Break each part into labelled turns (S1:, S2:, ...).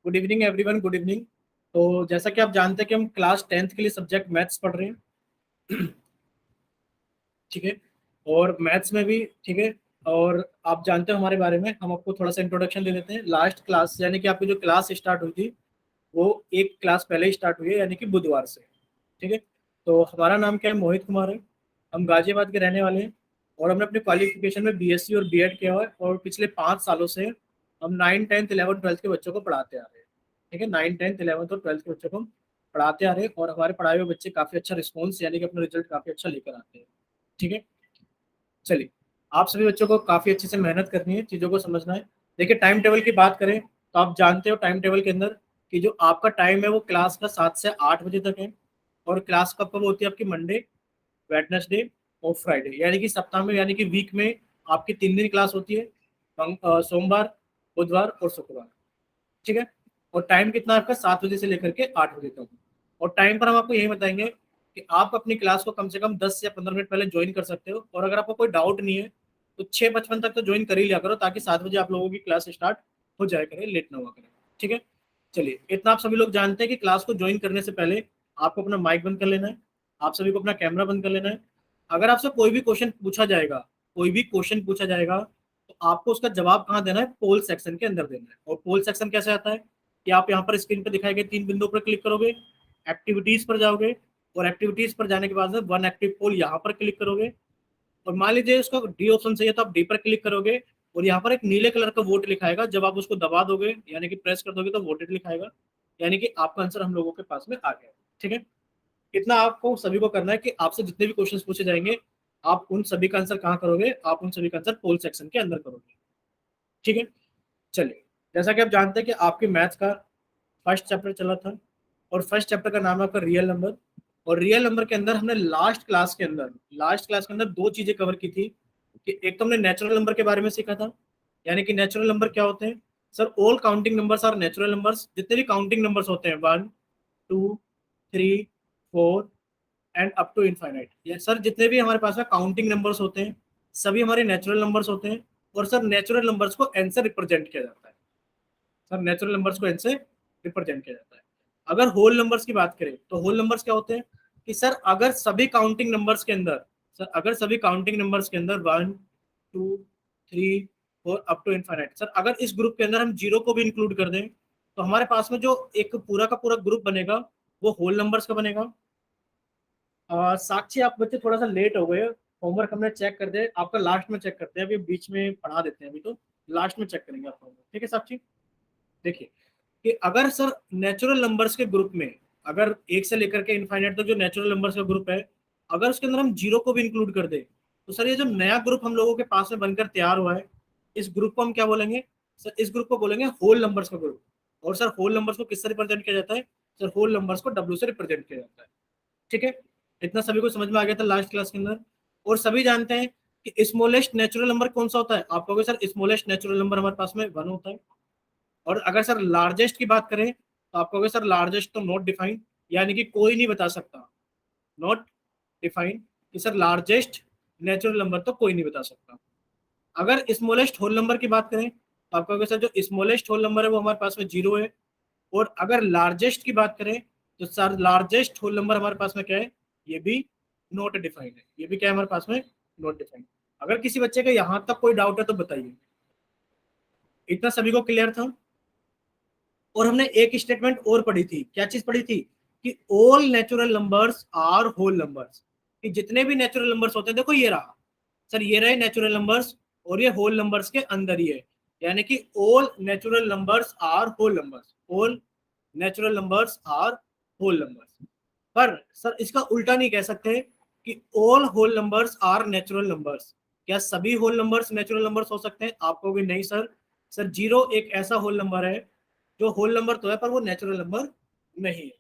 S1: Good evening everyone, good evening. तो जैसा कि आप जानते हैं कि हम क्लास 10th के लिए सब्जेक्ट मैथ्स पढ़ रहे हैं। ठीक है। और मैथ्स में भी ठीक है। और आप जानते हो हमारे बारे में, हम आपको थोड़ा सा इंट्रोडक्शन दे देते हैं। लास्ट क्लास यानी कि आपकी जो क्लास स्टार्ट हुई थी वो एक क्लास पहले ही स्टार्ट हुई है, यानी कि बुधवार से। ठीक है। तो हमारा नाम क्या है, मोहित कुमार है। हम गाजियाबाद के रहने वाले हैं। और हमने अपने क्वालिफिकेशन में बीएससी और बीएड किया हुआ है, और पिछले 5 सालों से हम 9th 10th 11th 12th के बच्चों को पढ़ाते आ रहे हैं। ठीक है, 9th 10th 11th और 12th के बच्चों को हम पढ़ाते आ रहे हैं, और हमारे पढ़ाए हुए बच्चे काफी अच्छा रिस्पॉन्स यानी कि अपना रिजल्ट काफी अच्छा लेकर आते हैं। ठीक है। चलिए, आप सभी बच्चों को काफी अच्छे से मेहनत करनी है, चीजों को समझना है। देखिए, टाइम टेबल की बात करें तो आप जानते हो टाइम टेबल के अंदर कि जो आपका टाइम है वो क्लास का 7 से 8 बजे तक है। और क्लास कब कब होती है आपकी, मंडे, वेडनेसडे और फ्राइडे, यानी कि सप्ताह में यानी कि वीक में आपकी 3 दिन क्लास होती है, सोमवार, बुधवार और शुक्रवार। ठीक है। और टाइम कितना है आपका, 7 बजे से लेकर के 8 बजे तक। और टाइम पर हम आपको यही बताएंगे कि आप अपनी क्लास को कम से कम 10 या 15 मिनट पहले ज्वाइन कर सकते हो, और अगर आपको कोई डाउट नहीं है तो 6:55 तक तो ज्वाइन कर ही लिया करो, ताकि 7 बजे आप लोगों की क्लास स्टार्ट हो जाए करे, लेट ना हुआ करे। ठीक है। चलिए, इतना आप सभी लोग जानते हैं कि क्लास को ज्वाइन करने से पहले आपको अपना माइक बंद कर लेना है, आप सभी को अपना कैमरा बंद कर लेना है। अगर आपसे कोई भी क्वेश्चन पूछा जाएगा, कोई भी क्वेश्चन पूछा जाएगा, तो आपको उसका जवाब कहाँ देना है, पोल सेक्शन के अंदर देना है। और पोल सेक्शन कैसे आता है कि आप यहाँ पर स्क्रीन पर दिखाए गए 3 बिंदुओं पर क्लिक करोगे, एक्टिविटीज पर जाओगे, और एक्टिविटीज पर जाने के बाद वन एक्टिव पोल यहाँ पर क्लिक करोगे। और मान लीजिए उसका डी ऑप्शन चाहिए तो आप डी पर क्लिक करोगे, और यहाँ पर एक नीले कलर का वोट लिखाएगा, जब आप उसको दबा दोगे यानी कि प्रेस कर दोगे तो वोटेड लिखाएगा, यानी कि आपका आंसर हम लोगों के पास में आ गया। ठीक है। इतना आपको सभी को करना है कि आपसे जितने भी क्वेश्चन पूछे जाएंगे, आप उन सभी का आंसर कहाँ करोगे, आप उन सभी का आंसर पोल सेक्शन के अंदर करोगे। ठीक है। चलिए, जैसा कि आप जानते हैं कि आपके मैथ्स का फर्स्ट चैप्टर चला था, और फर्स्ट चैप्टर का नाम है आपका रियल नंबर। और रियल नंबर के अंदर हमने लास्ट क्लास के अंदर 2 चीजें कवर की थी, कि एक तो हमने नेचुरल नंबर के बारे में सीखा था, यानी कि नेचुरल नंबर क्या होते हैं। Sir, all counting numbers are natural numbers. जितने भी काउंटिंग नंबर्स होते हैं, 1 2 3 4 एंड अप टू इनफाइनाइट, ये सर जितने भी हमारे पास में काउंटिंग नंबर्स होते हैं, सभी हमारे नेचुरल नंबर्स होते हैं। और सर, नेचुरल नंबर्स को एन से रिप्रेजेंट किया जाता है। सर, नेचुरल नंबर्स को एन से रिप्रेजेंट किया जाता है। अगर होल नंबर्स की बात करें तो होल नंबर्स क्या होते हैं कि सर, अगर सभी काउंटिंग नंबर्स के अंदर, one two three four up to infinite, sir अगर इस ग्रुप के अंदर हम जीरो को भी इंक्लूड कर दें, तो हमारे पास में जो एक पूरा का पूरा ग्रुप बनेगा वो होल नंबर्स का बनेगा। साक्षी, आप बच्चे थोड़ा सा लेट हो गए, होमवर्क हमने चेक कर दिया, आपका लास्ट में चेक करते हैं, अभी बीच में पढ़ा देते हैं, अभी तो लास्ट में चेक करेंगे आपका होमवर्क। ठीक है साक्षी। देखिए कि अगर सर नेचुरल नंबर्स के ग्रुप में, अगर 1 से लेकर के इनफाइनाइट तक जो नेचुरल नंबर्स का ग्रुप है, अगर उसके अंदर हम जीरो को भी इंक्लूड कर दे, तो सर ये जो नया ग्रुप हम लोगों के पास में बनकर तैयार हुआ है, इस ग्रुप को हम क्या बोलेंगे, सर इस ग्रुप को बोलेंगे होल नंबर्स का ग्रुप। और सर होल नंबर्स को किससे रिप्रेजेंट किया जाता है, सर होल नंबर्स को डब्ल्यू से रिप्रेजेंट किया जाता है। ठीक है। इतना सभी को समझ में आ गया था लास्ट क्लास के अंदर। और सभी जानते हैं कि स्मॉलेस्ट नेचुरल नंबर कौन सा होता है, आप कहोगे सर स्मॉलेस्ट नेचुरल नंबर हमारे पास में 1 होता है। और अगर सर लार्जेस्ट की बात करें तो आप कहोगे सर लार्जेस्ट तो नॉट डिफाइंड, यानी कि कोई नहीं बता सकता, नॉट डिफाइंड, कि सर लार्जेस्ट नेचुरल नंबर तो कोई नहीं बता सकता। अगर स्मॉलेस्ट होल नंबर की बात करें तो आप कहोगे सर जो स्मॉलेस्ट होल नंबर है वो हमारे पास में जीरो है। और अगर लार्जेस्ट की बात करें तो सर लार्जेस्ट होल नंबर हमारे पास में क्या है, ये भी नॉट डिफाइंड है, ये भी क्या है हमारे पास में, नॉट डिफाइंड। अगर किसी बच्चे का यहां तक कोई डाउट है तो बताइए। इतना सभी को क्लियर था। और हमने एक स्टेटमेंट और पढ़ी थी, क्या चीज पढ़ी थी, कि all natural numbers are whole numbers, कि जितने भी नेचुरल नंबर्स होते हैं, देखो ये रहा सर, ये रहे नेचुरल नंबर्स, और ये होल नंबर्स के अंदर ही है, यानी कि all natural numbers are whole numbers, all natural numbers are whole numbers. पर सर इसका उल्टा नहीं कह सकते कि all whole numbers are natural numbers. क्या सभी होल नंबर्स नेचुरल नंबर्स हो सकते हैं, आपको भी नहीं सर। सर जीरो एक ऐसा होल नंबर है जो होल नंबर तो है पर वो नेचुरल नंबर नहीं है।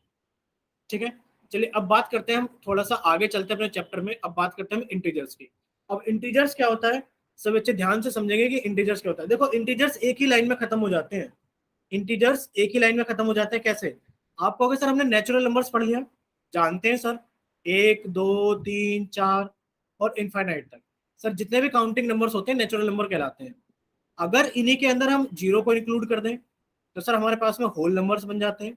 S1: ठीक है। चलिए, अब बात करते हैं, हम थोड़ा सा आगे चलते हैं अपने चैप्टर में, अब बात करते हैं हम इंटीजर्स की। अब इंटीजर्स क्या होता है, सब बच्चे ध्यान से समझेंगे कि इंटीजर्स क्या होता है। देखो, इंटीजर्स एक ही लाइन में खत्म हो जाते हैं, इंटीजर्स एक ही लाइन में खत्म हो जाते हैं। कैसे, आप कहोगे सर हमने नेचुरल नंबर्स पढ़ लिया, जानते हैं सर, 1 2 3 4 और इनफाइनाइट तक, सर जितने भी काउंटिंग नंबर्स होते हैं नेचुरल नंबर कहलाते हैं। अगर इन्हीं के अंदर हम जीरो को इंक्लूड कर दें तो सर हमारे पास में होल नंबर्स बन जाते हैं।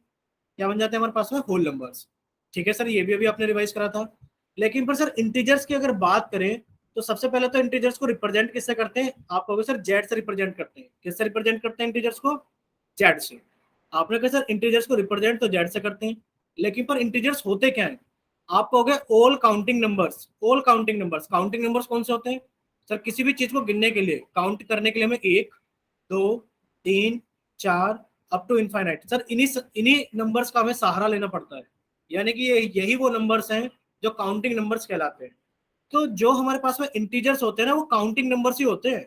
S1: क्या बन जाते हैं हमारे पास में? Whole numbers. ठीक है सर, ये भी अभी आपने रिवाइज करा था। लेकिन पर सर इंटीजर्स की अगर बात करें तो सबसे पहले तो इंटीजर्स को रिप्रेजेंट किससे करते हैं? आप कहोगे सर जेड से रिप्रेजेंट करते हैं। किससे रिप्रेजेंट करते हैं इंटीजर्स को? जेड से। आपने कहा सर इंटीजर्स को रिप्रेजेंट तो जेड से करते हैं, लेकिन पर इंटीजर्स होते क्या है? आप कहोगे all counting numbers. All counting numbers, counting numbers कौन से होते हैं सर? किसी भी चीज को गिनने के लिए, काउंट करने के लिए हमें एक, दो, तीन, चार, अप टू इनफाइनाइट सर इन्हीं इन्हीं नंबर्स का हमें सहारा लेना पड़ता है। यानी कि यही वो नंबर्स हैं जो काउंटिंग नंबर्स कहलाते हैं। तो जो हमारे पास में इंटीजर्स होते हैं ना, वो काउंटिंग नंबर्स ही होते हैं।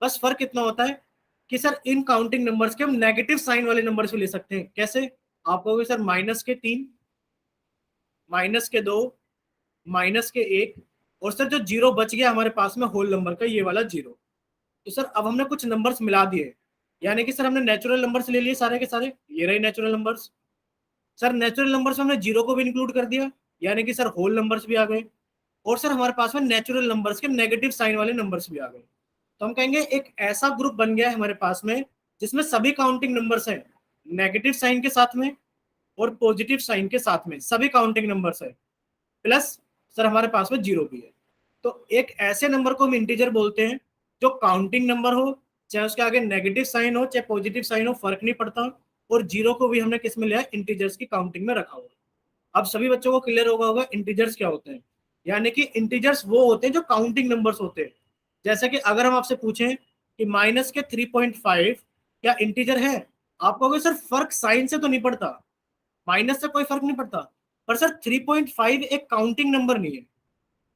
S1: बस फर्क इतना होता है कि सर इन काउंटिंग नंबर्स के हम नेगेटिव साइन वाले नंबर्स भी ले सकते हैं। कैसे? आप कहोगे सर -3, -2, -1, और सर जो जीरो बच गया हमारे पास में होल नंबर का, ये वाला जीरो। तो सर अब हमने कुछ नंबर्स मिला दिए, यानी कि सर हमने नेचुरल नंबर्स ले लिए सारे के सारे, ये रहे natural numbers. Sir natural numbers में हमने जीरो को भी इंक्लूड कर दिया, यानी कि सर होल नंबर्स भी आ गए। और सर हमारे पास में नेचुरल नंबर्स के नेगेटिव साइन वाले नंबर्स भी आ गए। तो हम कहेंगे एक ऐसा ग्रुप बन गया है हमारे पास में जिसमें सभी काउंटिंग नंबर्स हैं नेगेटिव साइन के साथ में और पॉजिटिव साइन के साथ में, सभी काउंटिंग नंबर्स है, प्लस सर हमारे पास में जीरो भी है। तो एक ऐसे नंबर को हम इंटीजर बोलते हैं जो काउंटिंग नंबर हो, चाहे उसके आगे नेगेटिव साइन हो चाहे पॉजिटिव साइन हो, फर्क नहीं पड़ता। और जीरो को भी हमने किस में लिया? इंटीजर्स की काउंटिंग में रखा हुआ। अब सभी बच्चों को क्लियर होगा इंटीजर्स क्या होते हैं। यानी कि इंटीजर्स वो होते हैं जो काउंटिंग नंबर्स होते हैं। जैसे कि अगर हम आपसे पूछें कि माइनस के 3.5 क्या इंटीजर है? आप कहोगे सर फर्क साइन से तो नहीं पड़ता, माइनस से कोई फर्क नहीं पड़ता, पर सर 3.5 एक काउंटिंग नंबर नहीं है।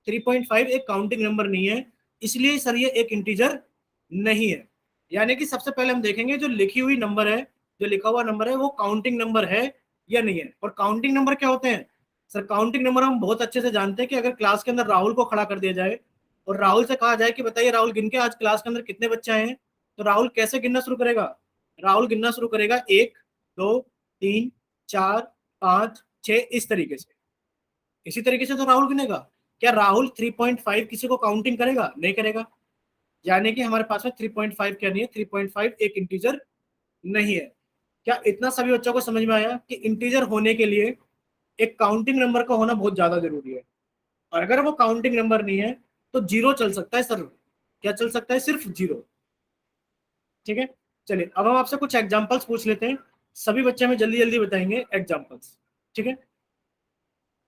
S1: 3.5 एक काउंटिंग नंबर नहीं है, इसलिए सर ये एक इंटीजर नहीं है। यानी कि सबसे पहले हम देखेंगे जो लिखी हुई नंबर है, जो लिखा हुआ नंबर है, वो काउंटिंग नंबर है या नहीं है। और काउंटिंग नंबर क्या होते हैं सर? काउंटिंग नंबर हम बहुत अच्छे से जानते हैं कि अगर क्लास के अंदर राहुल को खड़ा कर दिया जाए और राहुल से कहा जाए कि बताइए राहुल गिन के आज क्लास के अंदर कितने बच्चे आए हैं, तो राहुल कैसे गिनना शुरू करेगा? राहुल गिनना शुरू करेगा 1, 2, 3, 4, 5, 6, इस तरीके से। इसी तरीके से तो राहुल गिनेगा। क्या राहुल 3.5 किसी को काउंटिंग करेगा? नहीं करेगा। यानी कि हमारे पास में 3.5 क्या नहीं है? 3.5 एक इंटीजर नहीं है। क्या इतना सभी बच्चों को समझ में आया कि इंटीजर होने के लिए एक काउंटिंग नंबर का होना बहुत ज्यादा जरूरी है? और अगर वो काउंटिंग नंबर नहीं है तो जीरो चल सकता है सर। क्या चल सकता है? सिर्फ जीरो। ठीक है, चलिए अब हम आपसे कुछ एग्जांपल्स पूछ लेते हैं। सभी बच्चे हमें जल्दी जल्दी बताएंगे एग्जांपल्स। ठीक है,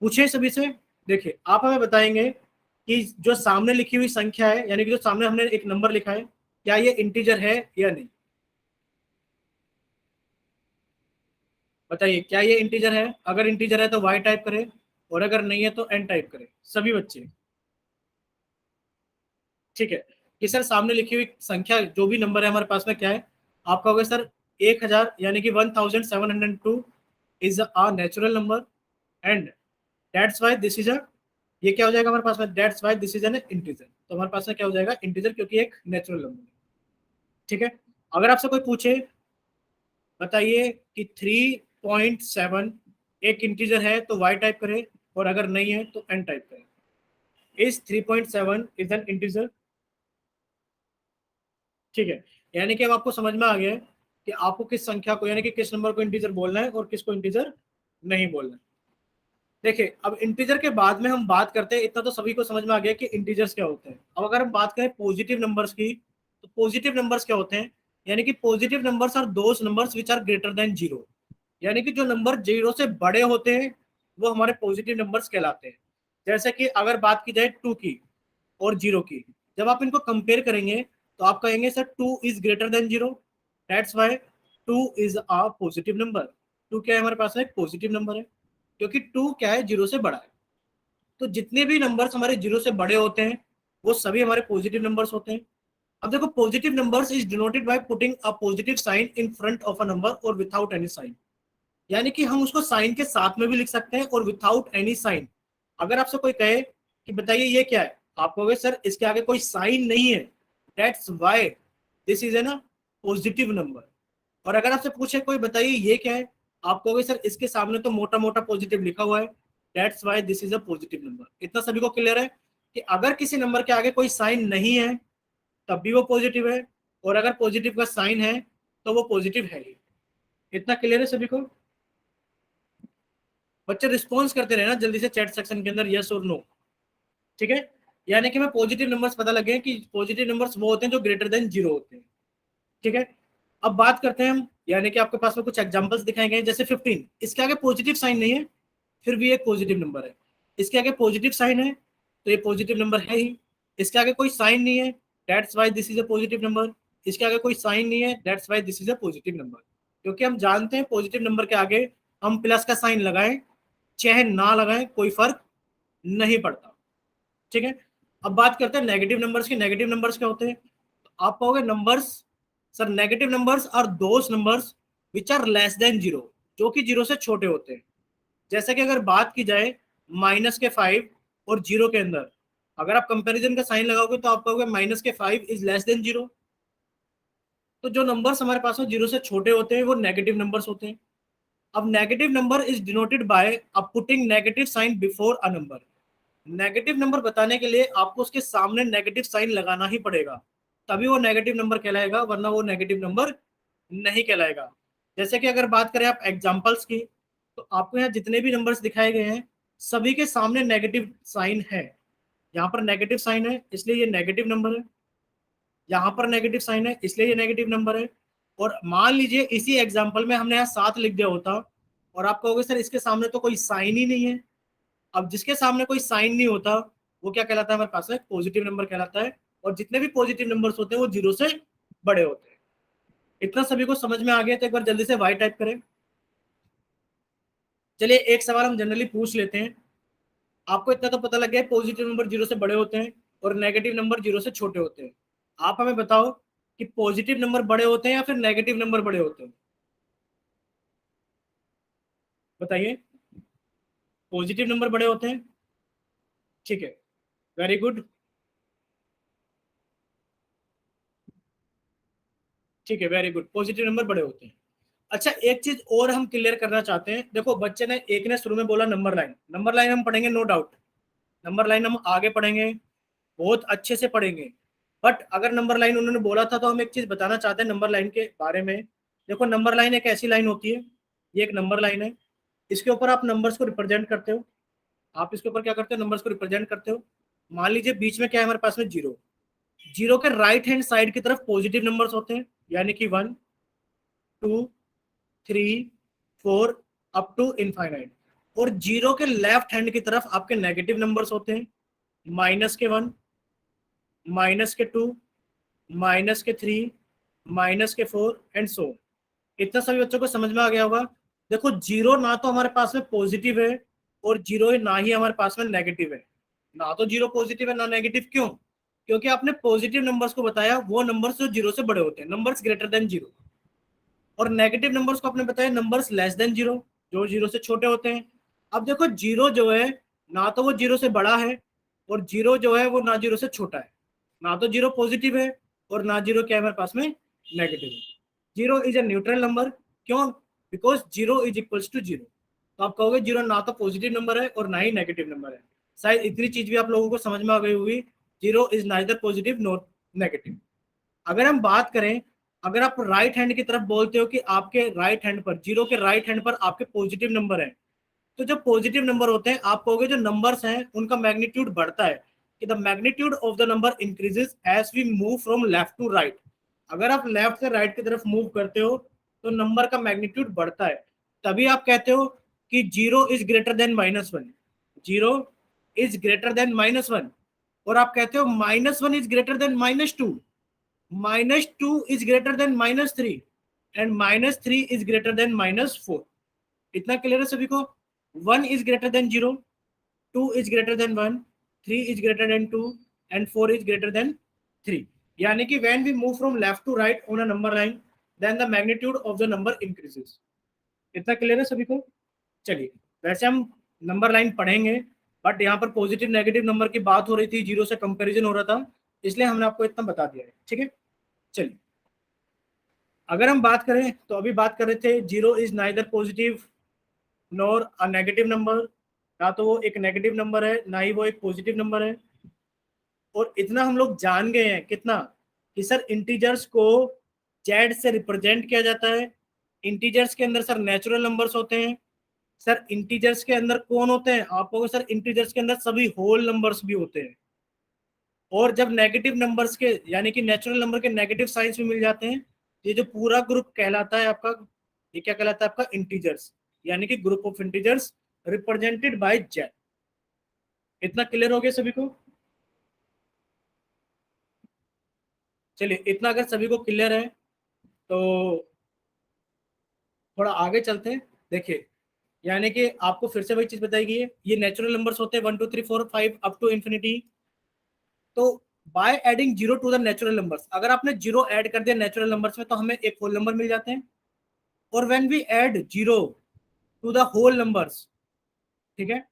S1: पूछे सभी से। देखिए आप हमें बताएंगे कि जो सामने लिखी हुई संख्या है, यानी कि जो सामने हमने एक नंबर लिखा है, क्या ये इंटीजर है या नहीं? बताइए क्या ये इंटीजर है? अगर इंटीजर है तो वाई टाइप करें, और अगर नहीं है तो एन टाइप करें, सभी बच्चे। ठीक है, कि सर सामने लिखी हुई संख्या जो भी नंबर है हमारे पास में क्या है? आप कहोगे सर 1000 यानी कि 1702 is a natural number and that's why this is a, ये क्या हो जाएगा हमारे पास में? That's why this is an integer. तो हमारे पास में क्या हो जाएगा? इंटीजर, क्योंकि एक नेचुरल नंबर है। ठीक है, अगर आपसे कोई पूछे बताइए कि 3.7 एक इंटीजर है तो वाई टाइप करें, और अगर नहीं है तो एन टाइप करें। Is 3.7 is an integer? ठीक है, यानी कि अब आपको समझ में आ गया है कि आपको किस संख्या को, यानी कि किस नंबर को इंटीजर बोलना है और किसको इंटीजर नहीं बोलना है। देखिए अब इंटीजर के बाद में हम बात करते हैं, इतना तो सभी को समझ में आ गया कि इंटीजर्स क्या होते हैं। अब अगर हम बात करें पॉजिटिव नंबर्स की, तो पॉजिटिव नंबर्स क्या होते हैं? यानी कि positive numbers are those numbers which are greater than zero. यानी कि जो नंबर जीरो से बड़े होते हैं वो हमारे पॉजिटिव नंबर्स कहलाते हैं। जैसे कि अगर बात की जाए टू की और जीरो की, जब आप इनको कंपेयर करेंगे तो आप कहेंगे sir two is greater than zero, that's why two is a positive number. Two क्या है हमारे पास में? एक पॉजिटिव नंबर है, क्योंकि टू क्या है? जीरो से बड़ा है। तो जितने भी नंबर्स हमारे जीरो से बड़े होते हैं वो सभी हमारे पॉजिटिव नंबर्स होते हैं। अब देखो positive numbers is denoted by putting a positive sign in front of a number और विदाउट एनी साइन। यानी कि हम उसको साइन के साथ में भी लिख सकते हैं और विदाउट एनी साइन। अगर आपसे कोई कहे कि बताइए ये क्या है, आप कहोगे सर इसके आगे कोई साइन नहीं है, that's why this is an positive number. और अगर आपसे पूछे कोई बताइए ये क्या है, आप कहोगे सर इसके सामने तो मोटा मोटा पॉजिटिव लिखा हुआ है, that's why this is a positive number. इतना सभी को क्लियर है कि अगर किसी नंबर के आगे कोई साइन नहीं है तब भी वो पॉजिटिव है, और अगर पॉजिटिव का साइन है तो वो पॉजिटिव है ही। इतना क्लियर है सभी को? बच्चे रिस्पॉन्स करते रहे ना जल्दी से चैट सेक्शन के अंदर, यस और नो। ठीक है, यानी कि मैं पॉजिटिव नंबर्स पता लगे कि पॉजिटिव नंबर्स वो होते हैं जो ग्रेटर देन 0 होते हैं। ठीक है, अब बात करते हैं हम, यानी कि आपके पास में कुछ एग्जांपल्स दिखाए गए हैं, जैसे 15, इसके आगे पॉजिटिव साइन नहीं है, फिर भी एक पॉजिटिव नंबर है। इसके आगे पॉजिटिव साइन है तो ये पॉजिटिव नंबर है ही। इसके आगे कोई साइन नहीं है, that's why this is a positive number. इसके आगे कोई साइन नहीं है, that's why this is a positive number. क्योंकि हम जानते हैं पॉजिटिव नंबर के आगे हम प्लस का साइन लगाएं चाहे ना लगाएं कोई फर्क नहीं पड़ता। ठीक है, अब बात करते हैं नेगेटिव नंबर्स की। नेगेटिव नंबर्स क्या होते हैं? तो आप कहोगे numbers, sir negative numbers are those numbers which are less than 0, जो कि 0 से छोटे होते हैं। जैसे कि अगर बात की जाए -5 और 0 के अंदर, अगर आप कंपैरिजन का साइन लगाओगे तो आप कहोगे -5 इज लेस देन 0। तो जो नंबर्स हमारे पास में 0 से छोटे होते हैं वो नेगेटिव नंबर्स होते हैं। अब negative number is denoted by putting negative sign before a number. Negative number बताने के लिए आपको उसके सामने नेगेटिव साइन लगाना ही पड़ेगा, तभी वो नेगेटिव नंबर कहलाएगा, वरना वो नेगेटिव नंबर नहीं कहलाएगा। जैसे कि अगर बात करें आप एग्जांपल्स की, तो आपको यहाँ जितने भी नंबर्स दिखाए गए हैं सभी के सामने नेगेटिव साइन है। यहाँ पर नेगेटिव साइन है इसलिए ये नेगेटिव नंबर है, यहाँ पर नेगेटिव साइन है इसलिए ये नेगेटिव नंबर है। और मान लीजिए इसी एग्जाम्पल में हमने यहाँ 7 लिख दिया होता और आप कहोगे सर इसके सामने तो कोई साइन ही नहीं है। अब जिसके सामने कोई साइन नहीं होता वो क्या कहलाता है हमारे पास में? पॉजिटिव नंबर कहलाता है। और जितने भी पॉजिटिव नंबर्स होते हैं वो 0 से बड़े होते हैं। इतना सभी को समझ में आ गया? तो एक बार जल्दी से वाई टाइप करें। चलिए एक सवाल हम जनरली पूछ लेते हैं। आपको इतना तो पता लग गया पॉजिटिव नंबर 0 से बड़े होते हैं और नेगेटिव नंबर 0 से छोटे होते हैं। आप हमें बताओ कि पॉजिटिव नंबर बड़े होते हैं या फिर नेगेटिव नंबर बड़े होते हैं? बताइए। पॉजिटिव नंबर बड़े होते हैं। ठीक है, वेरी गुड। ठीक है, वेरी गुड, पॉजिटिव नंबर बड़े होते हैं। अच्छा एक चीज और हम क्लियर करना चाहते हैं। देखो बच्चे ने एक ने शुरू में बोला नंबर लाइन, नंबर लाइन हम पढ़ेंगे नो डाउट, नंबर लाइन हम आगे पढ़ेंगे, बहुत अच्छे से पढ़ेंगे। बट अगर नंबर लाइन उन्होंने बोला था तो हम एक चीज बताना चाहते हैं नंबर लाइन के बारे में। देखो नंबर लाइन एक ऐसी लाइन होती है, ये एक नंबर लाइन है, इसके ऊपर आप नंबर्स को रिप्रेजेंट करते हो। आप इसके ऊपर क्या करते हो? नंबर्स को रिप्रेजेंट करते हो। मान लीजिए बीच में क्या है हमारे पास में? 0। जीरो के राइट हैंड साइड की तरफ पॉजिटिव नंबर्स होते हैं, यानी कि 1 2 3 4 अप टू इनफाइनाइट। और 0 के लेफ्ट हैंड की तरफ आपके नेगेटिव नंबर्स होते हैं, -1 -2 -3 -4 एंड सो। इतना सभी बच्चों को समझ में आ गया होगा? देखो 0 ना तो हमारे पास में पॉजिटिव है और 0 ना ही हमारे पास में नेगेटिव है। ना तो 0 पॉजिटिव है ना नेगेटिव। क्यों? क्योंकि आपने पॉजिटिव नंबर्स को बताया वो नंबर्स जो 0 से बड़े होते हैं, नंबर्स ग्रेटर देन 0। और नेगेटिव नंबर्स को आपने बताया नंबर्स लेस देन 0, जो 0 से छोटे होते हैं। अब देखो 0 जो है ना तो वो 0 से बड़ा है और 0 जो है वो ना 0 से छोटा है। ना तो 0 पॉजिटिव है और ना 0 क्या है हमारे पास में? नेगेटिव है। 0 इज ए न्यूट्रल नंबर। क्यों? Because 0 is equals to 0। तो आप कहोगे 0 ना तो पॉजिटिव नंबर है और ना ही नेगेटिव नंबर है। शायद इतनी चीज भी आप लोगों को समझ में आ गई होगी। 0 is neither positive not negative. अगर हम बात करें, अगर आप राइट हैंड की तरफ बोलते हो कि आपके राइट हैंड पर, 0 के राइट हैंड पर आपके पॉजिटिव नंबर है, तो जो पॉजिटिव नंबर होते हैं आप कहोगे जो नंबर्स हैं उनका मैग्नीट्यूड बढ़ता है, कि the magnitude of the number increases as we move from left to right. अगर आप लेफ्ट से राइट की तरफ मूव करते हो तो नंबर का मैग्नीट्यूड बढ़ता है। तभी आप कहते हो कि 0 is greater then -1, 0 is greater then -1। और आप कहते हो -1 is greater then -2, -2 is greater than -3 and -3 is greater than -4। इतना क्लियर है सभी को? 1 is greater than 0, 2 is greater than 1, 3 is greater than 2 and 4 is greater than 3। यानी कि when we move from left to right on a number line then the magnitude of the number increases। इतना clear है सभी को? चलिए, वैसे हम number line पढ़ेंगे बट यहाँ पर पॉजिटिव नेगेटिव नंबर की बात हो रही थी, 0 से कंपैरिजन हो रहा था, इसलिए हमने आपको इतना बता दिया है। ठीक है, चलिए अगर हम बात करें तो अभी बात कर रहे थे 0 is neither positive nor a negative number. ना तो वो एक नेगेटिव नंबर है ना ही वो एक पॉजिटिव नंबर है। और इतना हम लोग जान गए हैं, कितना? कि सर इंटीजर्स को जेड से रिप्रेजेंट किया जाता है। इंटीजर्स के अंदर सर नेचुरल नंबर्स होते हैं। सर इंटीजर्स के अंदर कौन होते हैं आपको, सर इंटीजर्स के अंदर सभी होल नंबर्स भी होते हैं। और जब नेगेटिव नंबर्स के यानी कि नेचुरल नंबर के नेगेटिव साइंस भी मिल जाते हैं, ये जो पूरा ग्रुप कहलाता है आपका, ये क्या कहलाता है आपका, इंटीजर्स, यानी कि group of integers represented by Z. इतना क्लियर हो गया सभी को? चलिए, इतना अगर सभी को क्लियर है तो थोड़ा आगे चलते हैं। देखिए, यानी कि आपको फिर से वही चीज बताई गई है, ये नेचुरल नंबर्स होते हैं 1 2 3 4 5 अप टू इंफिनिटी। तो by adding zero to the natural numbers, अगर आपने जीरो ऐड कर दिया नेचुरल नंबर्स में तो हमें एक होल नंबर मिल जाते हैं। और when we add zero to the whole numbers, ठीक है,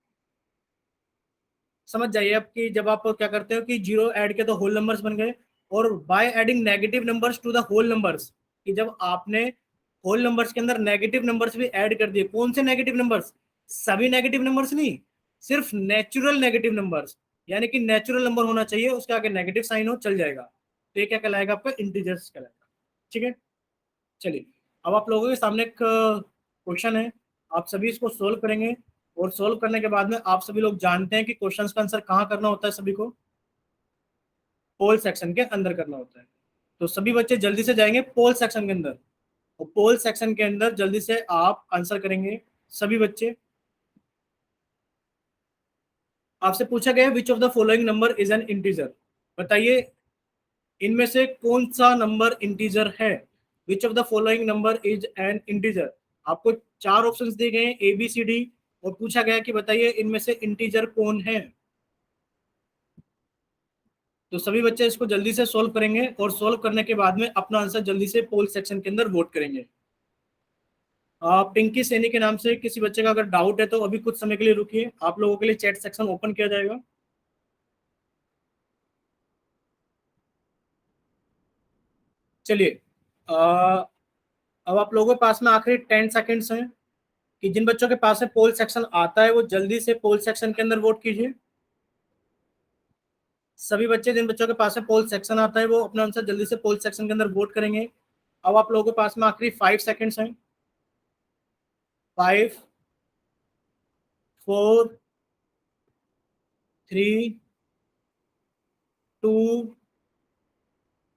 S1: समझ जाइए अब कि जब आप क्या करते हो कि जीरो ऐड के तो होल नंबर्स बन गए। और by adding negative numbers to the whole numbers, कि जब आपने होल नंबर्स के अंदर नेगेटिव नंबर्स भी ऐड कर दिए। कौन से नेगेटिव नंबर्स? सभी नेगेटिव नंबर्स नहीं, सिर्फ नेचुरल नेगेटिव नंबर्स, यानी कि नेचुरल नंबर होना चाहिए, उसके आगे नेगेटिव साइन हो चल जाएगा, तो ये क्या कहलाएगा आपका, इंटीजर्स कहलाएगा। ठीक है, चलिए, अब आप लोगों के सामने एक क्वेश्चन है, आप सभी इसको सोल्व करेंगे। और सोल्व करने के बाद में आप सभी लोग जानते हैं कि क्वेश्चंस का आंसर कहाँ करना होता है, सभी को पोल सेक्शन के अंदर करना होता है। तो सभी बच्चे जल्दी से जाएंगे पोल सेक्शन के अंदर, और पोल सेक्शन के अंदर जल्दी से आप आंसर करेंगे सभी बच्चे। आपसे पूछा गया विच of the following number is an integer, बताइए इनमें से कौन सा नंबर इंटीजर है। विच of the following number is an integer. आपको चार ऑप्शंस दिए गए हैं ए बी सी डी, और पूछा गया कि बताइए इनमें से इंटीजर कौन है। तो सभी बच्चे इसको जल्दी से सोल्व करेंगे, और सोल्व करने के बाद में अपना आंसर जल्दी से पोल सेक्शन के अंदर वोट करेंगे। पिंकी सैनी के नाम से किसी बच्चे का अगर डाउट है तो अभी कुछ समय के लिए रुकिए, आप लोगों के लिए चैट सेक्शन ओपन किया जाएगा। चलिए, अब आप लोगों के पास में आखिरी 10 सेकेंड्स हैं, कि जिन बच्चों के पास में पोल सेक्शन आता है वो जल्दी से पोल सेक्शन के अंदर वोट कीजिए। सभी बच्चे जिन बच्चों के पास में पोल सेक्शन आता है वो अपना आंसर जल्दी से पोल सेक्शन के अंदर वोट करेंगे। अब आप लोगों के पास में आखिरी 5 सेकेंड्स हैं। 5 4 3 2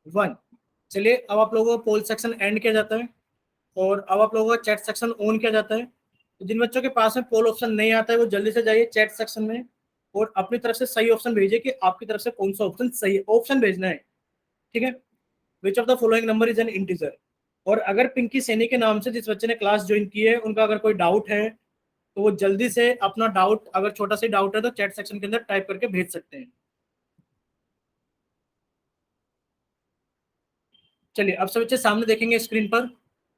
S1: 1। चलिए, अब आप लोगों का पोल सेक्शन एंड किया जाता है, और अब आप लोगों का चैट सेक्शन ऑन किया जाता है। तो जिन बच्चों के पास में पोल ऑप्शन नहीं आता है वो जल्दी से जाइए चैट सेक्शन में, और अपनी तरफ से सही ऑप्शन भेजिए कि आपकी तरफ से कौन सा ऑप्शन सही है, ऑप्शन भेजना है। ठीक है, विच of the following number is an integer. और अगर पिंकी सैनी के नाम से जिस बच्चे ने क्लास ज्वाइन की है उनका अगर कोई डाउट है तो वो जल्दी से अपना डाउट, अगर छोटा सा डाउट है तो चैट सेक्शन के अंदर टाइप करके भेज सकते हैं। चलिए, अब सब बच्चे सामने देखेंगे स्क्रीन पर।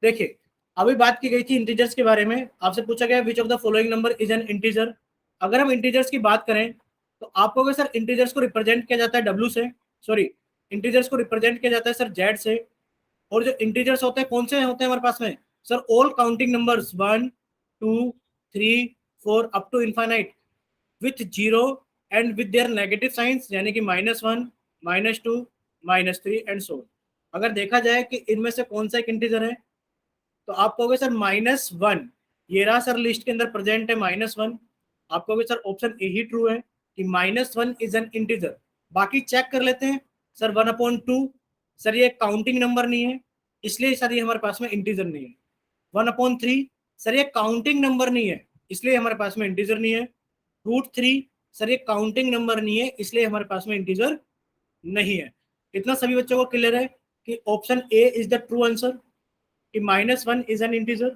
S1: देखिए, अभी बात की गई थी इंटीजर्स के बारे में, आपसे पूछा गया विच of the following number is an integer. अगर हम इंटीजर्स की बात करें तो आपको अगर सर इंटीजर्स को रिप्रेजेंट किया जाता है डब्ल्यू से, सॉरी, इंटीजर्स को रिप्रेजेंट किया जाता है सर जेड से। और जो इंटीजर्स होते हैं कौन से होते हैं हमारे पास में, sir all counting numbers 1 2 3 4 up to infinite with zero and with their negative signs, यानी कि -1 -2 -3 एंड सो। अगर देखा जाए कि इनमें से कौन सा एक इंटीजर है, तो आप कहोगे सर -1, ये रहा सर लिस्ट के अंदर प्रेजेंट है -1। आप कहोगे sir option A he true है कि -1 इज एन इंटीजर। बाकी चेक कर लेते हैं। सर 1/2, सर ये काउंटिंग नंबर नहीं है, इसलिए सर ये हमारे पास में इंटीजर नहीं है। 1/3, सर ये काउंटिंग नंबर नहीं है, इसलिए हमारे पास में इंटीजर नहीं है। √3, सर ये काउंटिंग नंबर नहीं है, इसलिए हमारे पास में इंटीजर नहीं है। इतना सभी बच्चों को क्लियर है कि option A is the true answer, कि -1 इज एन इंटीजर।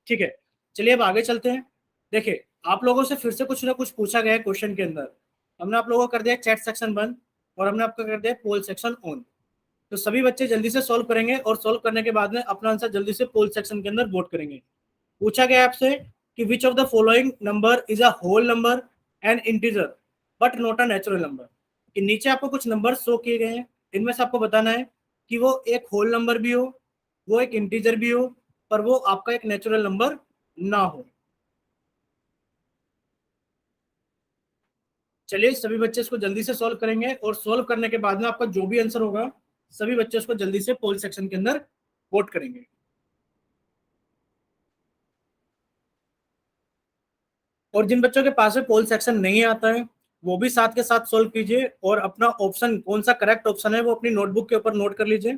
S1: ठीक है, चलिए अब आगे चलते हैं। देखिए, आप लोगों से फिर से कुछ ना कुछ पूछा गया है क्वेश्चन के अंदर। हमने आप लोगों को कर दिया चैट सेक्शन बंद, और हमने आपका कर दिया पोल सेक्शन ऑन। तो सभी बच्चे जल्दी से सॉल्व करेंगे, और सॉल्व करने के बाद में अपना आंसर जल्दी से पोल सेक्शन के अंदर वोट करेंगे। पूछा गया आपसे कि which of the following number is a whole number and integer but not a natural number. कि नीचे आपको कुछ नंबर शो किए गए हैं, इनमें से आपको बताना है कि वो एक होल नंबर भी हो, वो एक इंटीजर भी हो, पर वो आपका एक नेचुरल नंबर ना हो। चलिए सभी बच्चे इसको जल्दी से सॉल्व करेंगे और सॉल्व करने के बाद में आपका जो भी आंसर होगा सभी बच्चे उसको जल्दी से पोल सेक्शन के अंदर वोट करेंगे। और जिन बच्चों के पास में पोल सेक्शन नहीं आता है वो भी साथ के साथ सॉल्व कीजिए और अपना ऑप्शन कौन सा करेक्ट ऑप्शन है वो अपनी नोटबुक के ऊपर नोट कर लीजिए,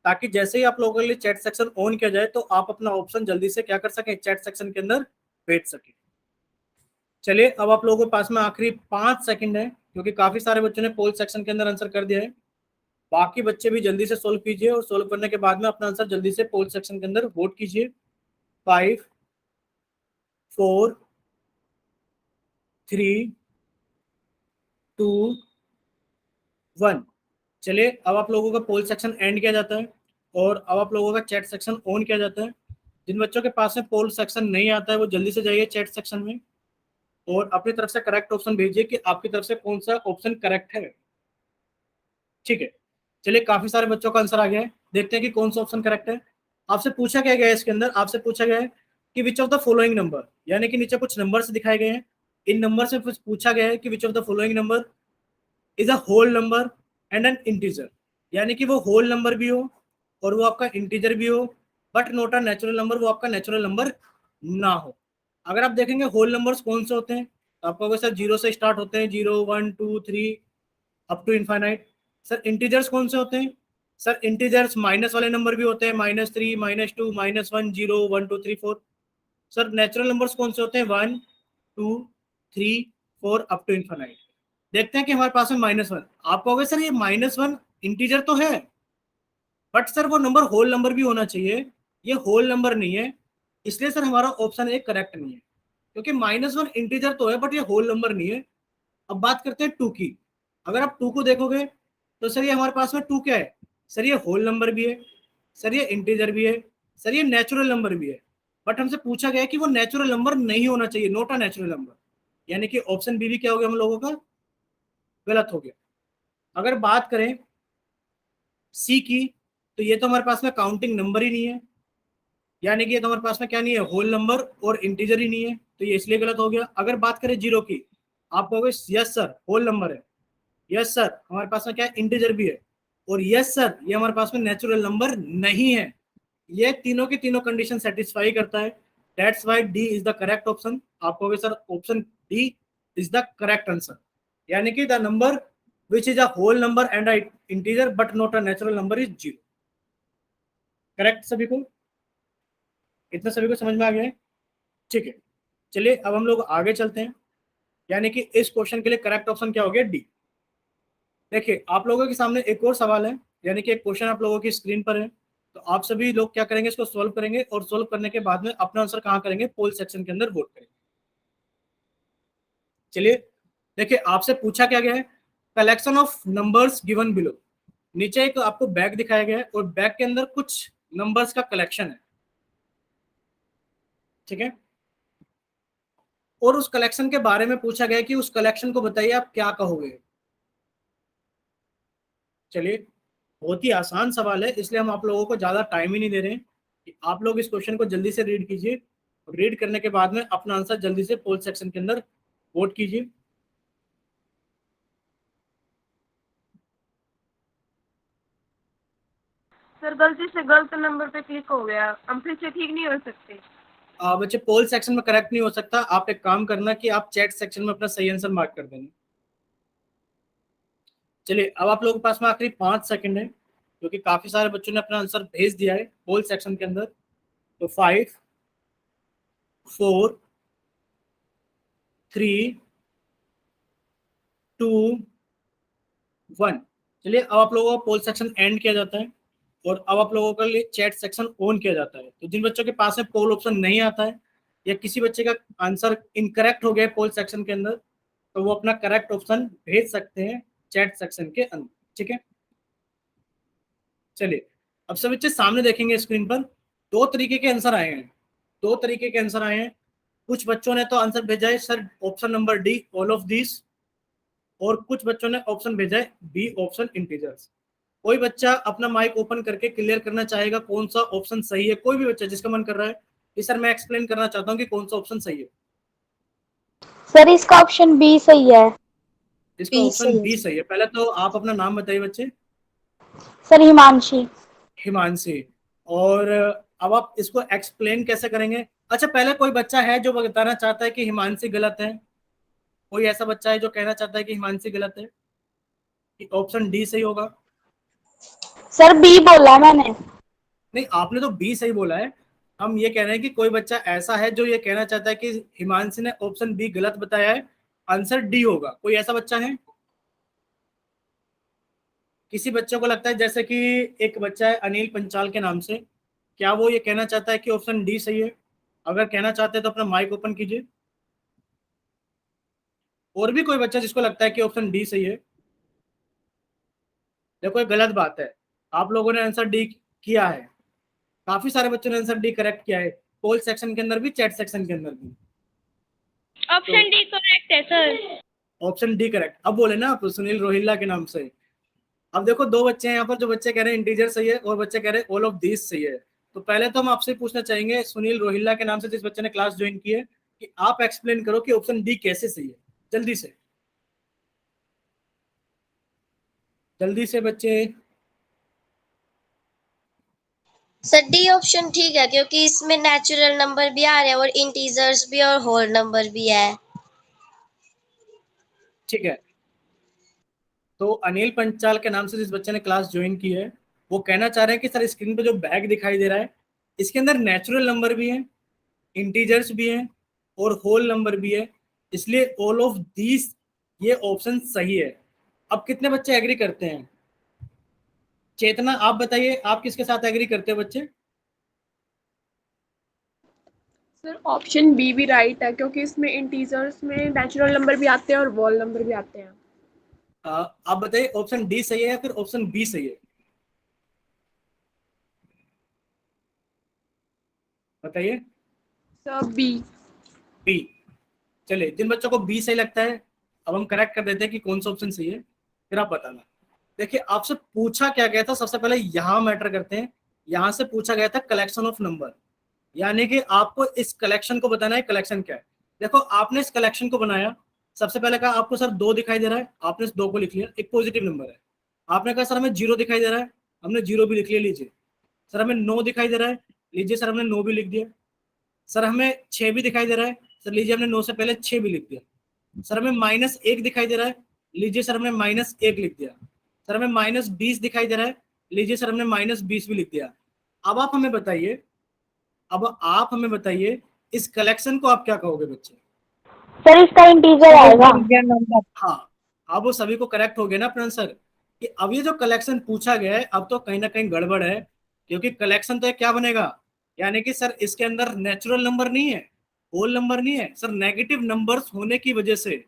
S1: ताकि जैसे ही आप लोगों के लिए चैट सेक्शन ऑन किया जाए तो आप अपना ऑप्शन जल्दी से क्या कर सकें, चैट सेक्शन के अंदर भेज सकें। चलिए अब आप लोगों के पास में आखिरी 5 सेकंड है, क्योंकि काफी सारे बच्चों ने पोल सेक्शन के अंदर आंसर कर दिया है। बाकी बच्चे भी जल्दी से सोल्व कीजिए और सोल्व करने के बाद में अपना आंसर जल्दी से पोल सेक्शन के अंदर वोट कीजिए। 5 4 3 2 1। चलिए अब आप लोगों का पोल सेक्शन एंड किया जाता है और अब आप लोगों का चैट सेक्शन ऑन किया जाता है। जिन बच्चों के पास में पोल सेक्शन नहीं आता है वो जल्दी से जाइए चैट सेक्शन में और अपनी तरफ से करेक्ट ऑप्शन भेजिए कि आपकी तरफ से कौन सा ऑप्शन करेक्ट है। ठीक है, चलिए काफी सारे बच्चों का आंसर आ गया है, देखते हैं कि कौन सा ऑप्शन करेक्ट है। आपसे पूछा क्या गया है इसके अंदर, आपसे पूछा गया है कि which of the following number, यानी कि नीचे कुछ नंबर्स दिखाए गए हैं, इन नंबर से पूछा गया है कि which of the following number is a whole number and an integer, यानी कि वो होल नंबर भी हो और वो आपका इंटीजर भी हो but not a natural number, वो आपका नेचुरल नंबर ना हो। अगर आप देखेंगे होल नंबर्स कौन से होते हैं, आपको अगर सर 0 से स्टार्ट होते हैं, 0 1 2 3 up to infinite. Sir integers कौन से होते हैं, सर इंटीजर्स माइनस वाले नंबर भी होते हैं, -3 -2 -1 0 1 2 3 4। सर नेचुरल नंबर्स कौन से होते हैं, 1 2 3 4 अप टू इनफाइनाइट। देखते हैं कि हमारे पास में -1, आप कहोगे सर ये -1 इंटीजर तो है बट सर वो नंबर होल नंबर भी होना चाहिए, ये होल नंबर नहीं है, इसलिए सर हमारा ऑप्शन एक करेक्ट नहीं है, क्योंकि -1 इंटीजर तो है बट ये होल नंबर नहीं है। अब बात करते हैं 2 की, अगर आप 2 को देखोगे तो सर ये हमारे पास में 2 क्या है, सर ये होल नंबर भी है, सर ये इंटीजर भी है, सर ये नेचुरल नंबर भी है, बट हमसे पूछा गया है कि वो नेचुरल नंबर नहीं होना चाहिए, नॉट अ नेचुरल नंबर, यानी कि ऑप्शन बी भी क्या हो गया हम लोगों का, गलत हो गया। अगर बात करें सी की तो ये तो हमारे पास में काउंटिंग नंबर ही नहीं है, यानी कि ये तो हमारे पास में क्या नहीं है, होल नंबर और इंटीजर ही नहीं है, तो ये इसलिए गलत हो गया। अगर बात करें 0 की, आप कहोगे यस सर होल नंबर है, यस सर हमारे पास में क्या है, इंटीजर भी है, और यस सर ये हमारे पास में नेचुरल नंबर नहीं है। ये तीनों की तीनों कंडीशन सेटिस्फाई करता है, that's why D is the correct option. आप कहोगे sir option D is the correct answer, यानी कि the number which is a whole number and a integer but not a natural number is 0। Correct सभी को, इतना सभी को समझ में आ गया है? ठीक है, चलिए अब हम लोग आगे चलते हैं, यानी कि इस क्वेश्चन के लिए करेक्ट ऑप्शन क्या हो गया, डी। देखिए आप लोगों के सामने एक और सवाल है, यानी कि एक क्वेश्चन आप लोगों की स्क्रीन पर है, तो आप सभी लोग क्या करेंगे, इसको सोल्व करेंगे और सोल्व करने के बाद में अपना आंसर कहाँ करेंगे, पोल सेक्शन के अंदर वोट करेंगे। चलिए देखिए आपसे पूछा क्या गया है, collection of numbers given below. नीचे एक आपको बैग दिखाया गया है और बैग के अंदर कुछ नंबर्स का कलेक्शन है, ठीक है, और उस कलेक्शन के बारे में पूछा गया है कि उस कलेक्शन को बताइए आप क्या कहोगे। चलिए बहुत ही आसान सवाल है, इसलिए हम आप लोगों को ज्यादा टाइम ही नहीं दे रहे हैं, कि आप लोग इस क्वेश्चन को जल्दी से रीड कीजिए और रीड करने के बाद में अपना आंसर जल्दी से पोल सेक्शन के अंदर वोट कीजिए।
S2: सर गलती से गलत नंबर पे क्लिक हो गया, हम फिर से ठीक नहीं हो सकते।
S1: बच्चे पोल सेक्शन में करेक्ट नहीं हो सकता, आप एक काम करना कि आप चैट सेक्शन में अपना सही आंसर मार्क कर देना। चलिए अब आप लोगों के पास में आखिरी 5 सेकंड है, क्योंकि काफी सारे बच्चों ने अपना आंसर भेज दिया है पोल सेक्शन के अंदर, तो 5 4 3 2 1। चलिए अब आप लोगों का पोल सेक्शन एंड किया जाता है और अब आप लोगों के लिए चैट सेक्शन ऑन किया जाता है। तो जिन बच्चों के पास में पोल ऑप्शन नहीं आता है या किसी बच्चे का आंसर इनकरेक्ट हो गया पोल सेक्शन के अंदर, तो वो अपना करेक्ट ऑप्शन भेज सकते हैं चैट सेक्शन के अंदर, ठीक है। चलिए अब सब बच्चे सामने देखेंगे स्क्रीन पर, दो तरीके के आंसर आए हैं, दो तरीके के आंसर आए हैं। कुछ बच्चों ने तो आंसर भेजा है sir option number D all of this, और कुछ बच्चों ने ऑप्शन भेजा है बी ऑप्शन इंटीजर्स। कोई बच्चा अपना माइक ओपन करके क्लियर करना चाहेगा कौन सा ऑप्शन सही है, कोई भी बच्चा जिसका मन कर रहा है कि सर मैं एक्सप्लेन करना चाहता हूँ कि कौन सा ऑप्शन सही है।
S3: सर इसका ऑप्शन बी सही है।
S1: इसका ऑप्शन बी सही है। पहले तो आप अपना नाम बताइए बच्चे।
S3: सर हिमांशी।
S1: हिमांशी। और अब आप इसको एक्सप्लेन कैसे करेंगे? अच्छा, पहले कोई बच्चा है जो बताना चाहता है कि हिमांशी गलत है? कोई ऐसा बच्चा है जो कहना चाहता है कि हिमांशी गलत है, कि ऑप्शन डी सही होगा?
S3: सर बी बोला मैंने।
S1: नहीं, आपने तो बी सही बोला है। हम ये कह रहे हैं कि कोई बच्चा ऐसा है जो ये कहना चाहता है कि हिमांशी ने ऑप्शन बी गलत बताया है, आंसर डी होगा। कोई ऐसा बच्चा है? किसी बच्चे को लगता है, जैसे कि एक बच्चा है अनिल पंचाल के नाम से, क्या वो ये कहना चाहता है कि ऑप्शन डी सही है? अगर कहना चाहते हैं तो अपना माइक ओपन कीजिए। और भी कोई बच्चा जिसको लगता है कि ऑप्शन डी सही है? देखो, ये गलत बात है। आप लोगों ने आंसर डी किया है, काफी सारे बच्चों ने आंसर डी करेक्ट किया है, पोल सेक्शन के अंदर भी, चैट सेक्शन के अंदर भी।
S4: ऑप्शन डी करेक्ट है सर।
S1: Option D correct. अब बोले ना आप सुनील रोहिल्ला के नाम से। अब देखो, दो बच्चे हैं यहाँ पर, जो बच्चे कह रहे हैं इंटीजर सही है और बच्चे कह रहे हैं ऑल ऑफ दीज सही है। तो पहले तो हम आपसे पूछना चाहेंगे, सुनील रोहिल्ला के नाम से जिस बच्चे ने क्लास ज्वाइन की है, कि आप एक्सप्लेन करो कि ऑप्शन डी कैसे सही है। जल्दी से, जल्दी से बच्चे।
S5: सर डी ऑप्शन ठीक है, क्योंकि इसमें नेचुरल नंबर भी आ रहे हैं और इंटीजर्स भी और होल नंबर भी है।
S1: ठीक है। तो अनिल पंचाल के नाम से जिस बच्चे ने क्लास ज्वाइन की है, वो कहना चाह रहे हैं कि सर स्क्रीन पे जो बैग दिखाई दे रहा है, इसके अंदर नेचुरल नंबर भी है, इंटीजर्स भी हैं और होल नंबर भी है, इसलिए ऑल ऑफ दीज ये ऑप्शन सही है। अब कितने बच्चे एग्री करते हैं? चेतना, आप बताइए, आप किसके साथ एग्री करते हो बच्चे?
S2: सर ऑप्शन बी भी राइट है, क्योंकि इसमें इंटीजर्स में नेचुरल नंबर भी आते हैं और वॉल नंबर भी आते हैं।
S1: आप बताइए, ऑप्शन डी सही है या फिर ऑप्शन बी सही है? बताइए।
S2: Sir B.
S1: बी। चलिए, जिन बच्चों को बी सही लगता है, अब हम करेक्ट कर देते हैं कि कौन सा ऑप्शन सही है, फिर आप बताना। देखिए, आपसे पूछा क्या गया था, सबसे पहले यहां मैटर करते हैं। यहां से पूछा गया था कलेक्शन ऑफ नंबर, यानी कि आपको इस कलेक्शन को बताना है, कलेक्शन क्या है। देखो, आपने इस कलेक्शन को बनाया, सबसे पहले कहा आपको सर 2 दिखाई दे रहा है, आपने इस 2 को लिख लिया, एक पॉजिटिव नंबर है। आपने कहा सर हमें 0 दिखाई दे रहा है, हमने 0 भी लिख लिया, लीजिए। सर हमें 9 दिखाई दे रहा है, लीजिए सर हमने 9 भी लिख दिया। सर हमें 6 भी दिखाई दे रहा है, सर लीजिए हमने 9 से पहले 6 भी लिख दिया। सर हमें -1 दिखाई दे रहा है, लीजिए सर हमने -1 लिख दिया। सर हमें -20 दिखाई दे रहा है, लीजिए सर हमने -20 भी लिख दिया। अब आप हमें बताइए, इस कलेक्शन को आप क्या कहोगे बच्चे?
S3: सर इसका इंटीजर आएगा।
S1: हाँ, अब वो सभी को करेक्ट हो गया ना अपना आंसर, कि अब ये जो कलेक्शन पूछा गया है, अब तो कहीं ना कहीं गड़बड़ है, क्योंकि कलेक्शन तो क्या बनेगा, यानी कि सर इसके अंदर नेचुरल नंबर नहीं है, होल नंबर नहीं है सर, नेगेटिव नंबर्स होने की वजह से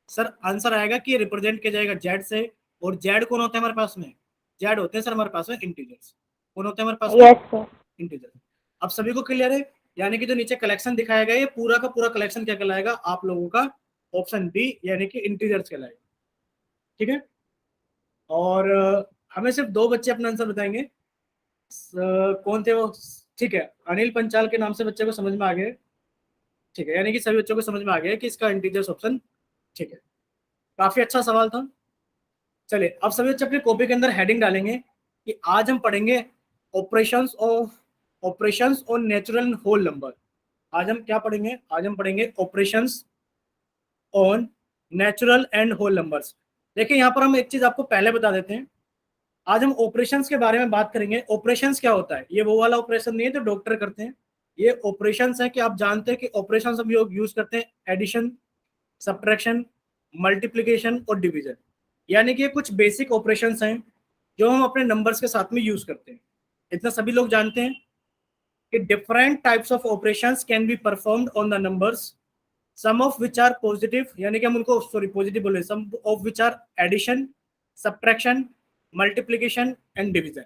S1: सर आंसर आएगा कि ये रिप्रेजेंट किया जाएगा जेड से। और जेड कौन होते हैं हमारे पास में? जेड होते हैं सर हमारे पास में इंटीजर्स। कौन होते हैं हमारे पास में?
S3: Yes sir.
S1: इंटीजर्स। अब सभी को क्लियर है, यानी कि जो नीचे कलेक्शन दिखाया गया, ये पूरा का पूरा कलेक्शन क्या कहलाएगा आप लोगों का? ऑप्शन बी, यानी कि इंटीजर्स कहलाएगा। ठीक है। और हमें सिर्फ 2 बच्चे अपना आंसर बताएंगे। कौन थे वो? ठीक है, अनिल पंचाल के नाम से बच्चे को समझ में आ गया। ठीक है, यानी कि सभी बच्चों को समझ में आ गया कि इसका इंटीजर्स ऑप्शन ठीक है। काफी अच्छा सवाल था। चलिए, अब सभी बच्चे अपनी कॉपी के अंदर हेडिंग डालेंगे कि आज हम पढ़ेंगे operations on natural whole number. आज हम क्या पढ़ेंगे? आज हम पढ़ेंगे operations on natural and whole numbers. देखिए, यहाँ पर हम एक चीज आपको पहले बता देते हैं। आज हम ऑपरेशंस के बारे में बात करेंगे। ऑपरेशंस क्या होता है? ये वो वाला ऑपरेशन नहीं है जो डॉक्टर करते हैं। ये ऑपरेशंस है कि आप जानते हैं कि ऑपरेशंस हम यूज करते हैं एडिशन, सब्ट्रैक्शन, मल्टीप्लिकेशन और डिवीजन। यानी कि ये कुछ बेसिक ऑपरेशंस हैं जो हम अपने नंबर्स के साथ में यूज करते हैं। इतना सभी लोग जानते हैं कि different types of operations can be performed on the numbers, some of which are positive, यानी कि हम उनको पॉजिटिव बोले, some of which are addition, subtraction, multiplication and division.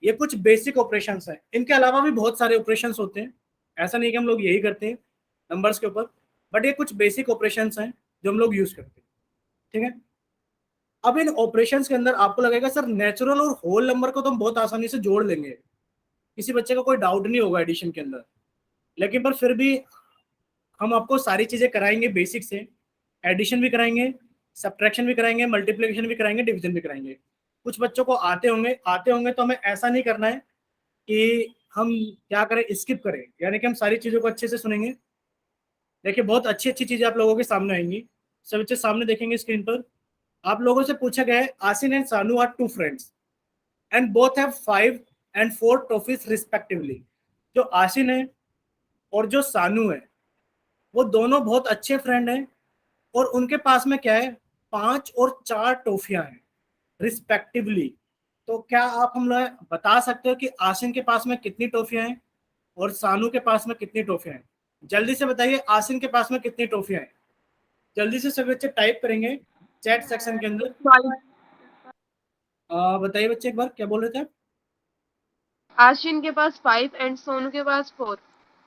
S1: ये कुछ बेसिक ऑपरेशंस हैं। इनके अलावा भी बहुत सारे ऑपरेशंस होते हैं, ऐसा नहीं कि हम लोग यही करते हैं नंबर्स के ऊपर, बट ये कुछ बेसिक ऑपरेशंस हैं जो हम लोग यूज करते हैं। ठीक है। अब इन ऑपरेशंस के अंदर आपको लगेगा सर नेचुरल और होल नंबर को तो हम बहुत आसानी से जोड़ लेंगे, किसी बच्चे को कोई डाउट नहीं होगा एडिशन के अंदर, लेकिन पर फिर भी हम आपको सारी चीजें कराएंगे बेसिक से। एडिशन भी कराएंगे, सब्ट्रैक्शन भी कराएंगे, मल्टीप्लिकेशन भी कराएंगे, डिवीजन भी कराएंगे। कुछ बच्चों को आते होंगे तो हमें ऐसा नहीं करना है कि हम क्या करें, स्किप करें, यानी कि हम सारी चीज़ों को अच्छे से सुनेंगे। देखिए बहुत अच्छी अच्छी चीज़ें आप लोगों के सामने आएंगी। सब बच्चे सामने देखेंगे स्क्रीन पर। आप लोगों से पूछा गया है, Asin and Sanu are 2 friends and both have 5 and 4 toffees respectively. जो आसिन है और जो सानू है वो दोनों बहुत अच्छे फ्रेंड हैं और उनके पास में क्या है, 5 और 4 टॉफियां हैं रिस्पेक्टिवली। तो क्या आप हम लोग बता सकते हो कि आसिन के पास में कितनी टॉफियां हैं और सानू के पास में कितनी टॉफियां हैं? जल्दी से बताइए, आसिन के पास में कितनी टॉफियां हैं? जल्दी से सभी बच्चे टाइप करेंगे चैट सेक्शन के अंदर। बताइए बच्चे एक बार, क्या बोल रहे थे आप?
S2: आशिन के पास 5 एंड सोनू के पास 4।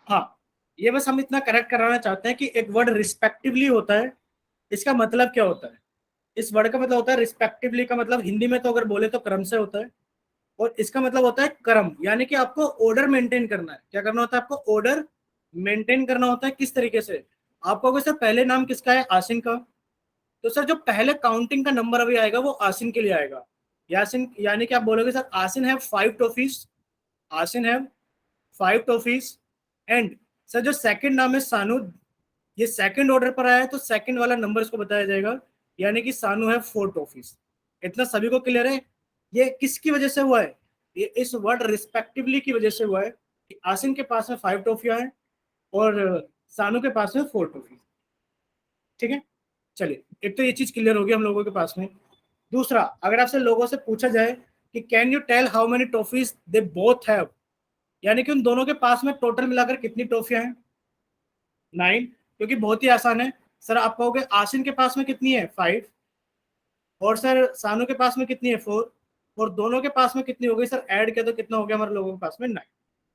S1: हाँ, ये बस हम इतना करेक्ट कराना चाहते हैं कि एक वर्ड रिस्पेक्टिवली होता है, इसका मतलब क्या होता है? इस वर्ड का मतलब होता है रिस्पेक्टिवली, का मतलब हिंदी में तो अगर बोले तो क्रम से होता है, और इसका मतलब होता है क्रम, यानी कि आपको ऑर्डर मेंटेन करना है। क्या करना होता है? आपको ऑर्डर मेंटेन करना होता है। किस तरीके से? आपको अगर सर पहले नाम किसका है, आसिन का, तो सर जो पहले काउंटिंग का नंबर अभी आएगा वो आसिन के लिए आएगा। यासिन, यानी कि आप बोलोगे sir Asin have 5 toffees, Asin have 5 toffees and sir जो सेकंड नाम है सानू, ये सेकंड ऑर्डर पर आया है तो सेकंड वाला नंबर इसको बताया जाएगा, यानी कि सानू है 4 टॉफीज। इतना सभी को क्लियर है? ये किसकी वजह से हुआ है? ये इस वर्ड रिस्पेक्टिवली की वजह से हुआ है कि आसिन के पास में 5 टॉफियां हैं और सानू के पास में 4 टॉफी। ठीक है, चलिए एक तो ये चीज क्लियर होगी हम लोगों के पास में। दूसरा, अगर आपसे लोगों से पूछा जाए कि can you tell how many toffees they both have, यानी कि उन दोनों के पास में टोटल मिलाकर कितनी टॉफियां हैं? 9। क्योंकि बहुत ही आसान है सर, आप कहोगे आसिन के पास में कितनी है, 5, और सर सानू के पास में कितनी है, 4, और दोनों के पास में कितनी हो गई सर, ऐड किया तो कितना हो गया हमारे लोगों के पास में, 9।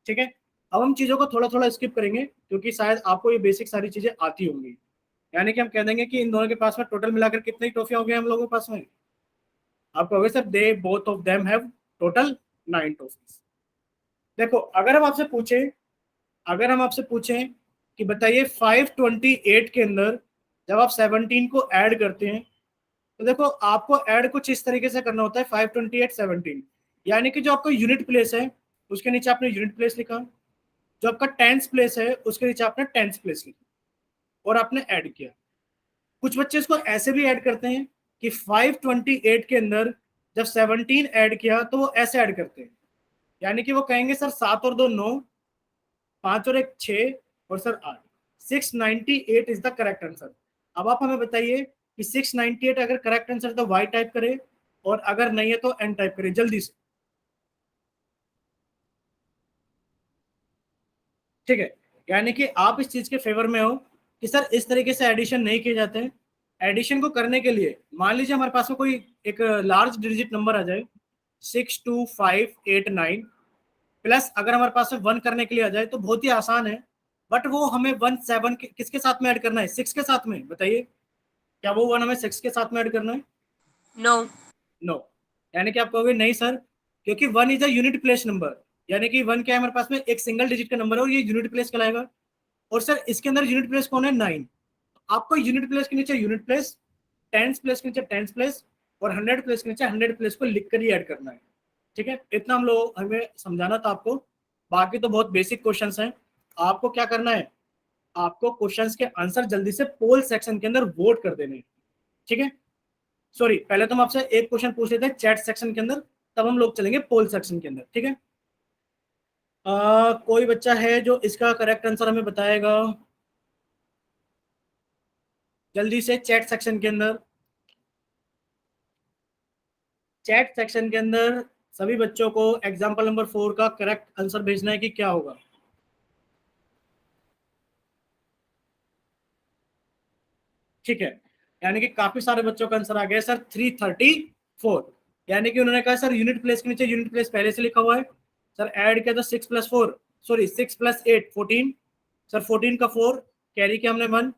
S1: ठीक है, अब हम चीजों को थोड़ा थोड़ा स्किप करेंगे क्योंकि शायद आपको ये बेसिक सारी चीजें आती होंगी। यानी कि हम कह देंगे कि इन दोनों के पास में टोटल मिलाकर कितनी ट्रॉफियां हो गई हम लोगों के पास में? आप कहोगे sir they both of them have total 9 trophies. देखो अगर हम आपसे पूछें कि बताइए 528 के अंदर जब आप 17 को ऐड करते हैं तो देखो आपको ऐड कुछ इस तरीके से करना होता है, 528 17, यानी कि जो आपका यूनिट प्लेस है उसके नीचे आपने यूनिट प्लेस लिखा, जो आपका टेंस प्लेस है उसके नीचे आपने टेंस प्लेस लिखा और आपने ऐड किया। कुछ बच्चे इसको ऐसे भी ऐड करते हैं कि 528 के अंदर जब 17 ऐड किया तो वो ऐसे ऐड करते हैं, यानी कि वो कहेंगे सर 7 और 2 9, 5 और 1 6 और sir 8, 698 is the correct answer. अब आप हमें बताइए कि 698 अगर करेक्ट आंसर तो वाई टाइप करें और अगर नहीं है तो एन टाइप करें जल्दी से। ठीक है, यानी कि आप इस चीज के फेवर में हो कि सर इस तरीके से एडिशन नहीं किए जाते हैं। एडिशन को करने के लिए मान लीजिए हमारे पास में कोई एक लार्ज डिजिट नंबर आ जाए 62589 प्लस अगर हमारे पास में 1 करने के लिए आ जाए तो बहुत ही आसान है, बट वो हमें 1 7 किसके साथ में ऐड करना है, 6 के साथ में। बताइए क्या वो 1 हमें 6 के साथ में ऐड करना है? नो, यानी कि आप कहोगे नहीं सर, क्योंकि 1 is a unit place number, यानी कि 1 क्या है हमारे पास में, एक सिंगल डिजिट का नंबर है और ये यूनिट प्लेस कहलाएगा। और सर इसके अंदर यूनिट प्लेस कौन है, 9। आपको यूनिट प्लेस के नीचे यूनिट प्लेस, टेंस प्लेस के नीचे टेंस प्लेस और 100 प्लेस के नीचे 100 प्लेस को लिख कर ही ऐड करना है। ठीक है, इतना हम लोग हमें समझाना था आपको। बाकी तो बहुत बेसिक क्वेश्चंस हैं। आपको क्या करना है, आपको क्वेश्चंस के आंसर जल्दी से पोल सेक्शन के अंदर वोट कर देने। ठीक है, सॉरी पहले तो हम आपसे एक क्वेश्चन पूछ लेते हैं चैट सेक्शन के अंदर, तब हम लोग चलेंगे पोल सेक्शन के अंदर। ठीक है, कोई बच्चा है जो इसका करेक्ट आंसर हमें बताएगा जल्दी से चैट सेक्शन के अंदर? चैट सेक्शन के अंदर सभी बच्चों को एग्जाम्पल नंबर 4 का करेक्ट आंसर भेजना है कि क्या होगा। ठीक है, यानी कि काफी सारे बच्चों का आंसर आ गया सर 334, यानी कि उन्होंने कहा सर यूनिट प्लेस के नीचे यूनिट प्लेस पहले से लिखा हुआ है। सर ऐड किया तो 6 + 4 सॉरी 6 + 8 14, सर 14 का 4 कैरी किया हमने 1,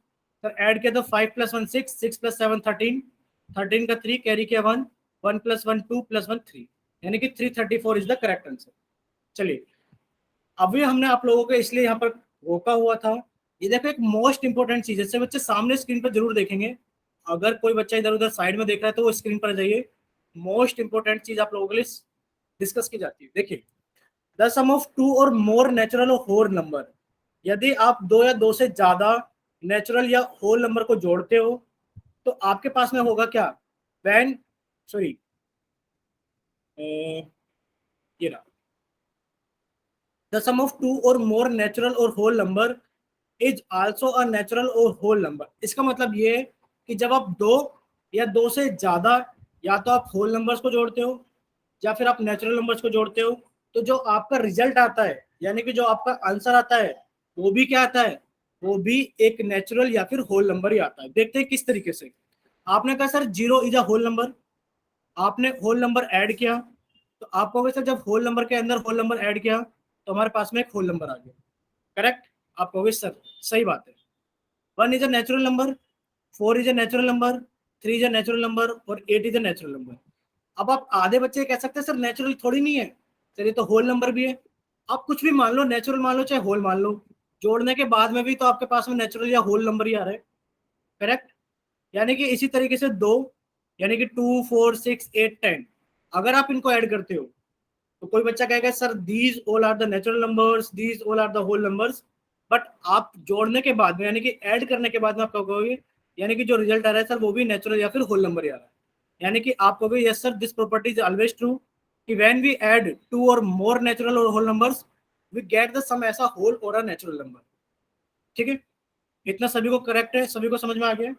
S1: सर ऐड किया तो 5 + 1 6, 6 + 7 13, 13 का 3 कैरी किया 1, 1 + 1 2 + 1 3, यानी कि 334 इज द करेक्ट आंसर। चलिए अभी हमने आप लोगों को इसलिए यहाँ पर रोका हुआ था, ये देखो एक मोस्ट इंपोर्टेंट चीज है, बच्चे सामने स्क्रीन पर जरूर देखेंगे। अगर कोई बच्चा इधर उधर साइड में देख रहा है तो वो स्क्रीन पर आ जाइए। मोस्ट इंपोर्टेंट चीज आप लोगों के लिए डिस्कस की जाती है। देखिए, द सम ऑफ टू और मोर नेचुरल और होल नंबर, यदि आप दो या दो से ज्यादा नेचुरल या होल नंबर को जोड़ते हो तो आपके पास में होगा क्या, व्हेन सॉरी ये रहा, द सम ऑफ टू और मोर नेचुरल और whole number is also a natural और होल नंबर। इसका मतलब ये है कि जब आप दो या दो से ज्यादा, या तो आप होल नंबर्स को जोड़ते हो या फिर आप नेचुरल नंबर्स को जोड़ते हो, तो जो आपका रिजल्ट आता है, यानी कि जो आपका आंसर आता है, वो भी क्या आता है, वो भी एक नेचुरल या फिर होल नंबर ही आता है। देखते हैं किस तरीके से। आपने कहा sir 0 is a whole number, आपने होल नंबर ऐड किया, तो आप कहोगे सर जब होल नंबर के अंदर होल नंबर ऐड किया तो हमारे पास में एक होल नंबर आ गया, करेक्ट। आप कहोगे सर सही बात है। 1 is a natural number, 4 is a natural number, 3 is a natural number और 8 इज अ नेचुरल नंबर। अब आप आधे बच्चे कह सकते हैं सर नेचुरल थोड़ी नहीं है, चलिए तो होल नंबर भी है। आप कुछ भी मान लो, नेचुरल मान लो चाहे होल मान लो, जोड़ने के बाद में भी तो आपके पास में नेचुरल या होल नंबर ही आ रहा है, करेक्ट। यानी कि इसी तरीके से दो, यानी कि 2 4 6 8 10, अगर आप इनको ऐड करते हो तो कोई बच्चा कहेगा sir these all are the natural numbers, these all are the whole numbers, but आप जोड़ने के बाद में यानी कि ऐड करने के बाद में आप कहोगे, यानी कि जो रिजल्ट आ रहा है सर वो भी नेचुरल या फिर होल नंबर ही आ रहा है। यानी कि आप कहोगे yes sir this property is always true कि व्हेन वी ऐड टू और मोर नेचुरल और whole numbers we get the sum ऐसा होल और अ नेचुरल नंबर। ठीक है, इतना सभी को करेक्ट है, सभी को समझ में आ गया।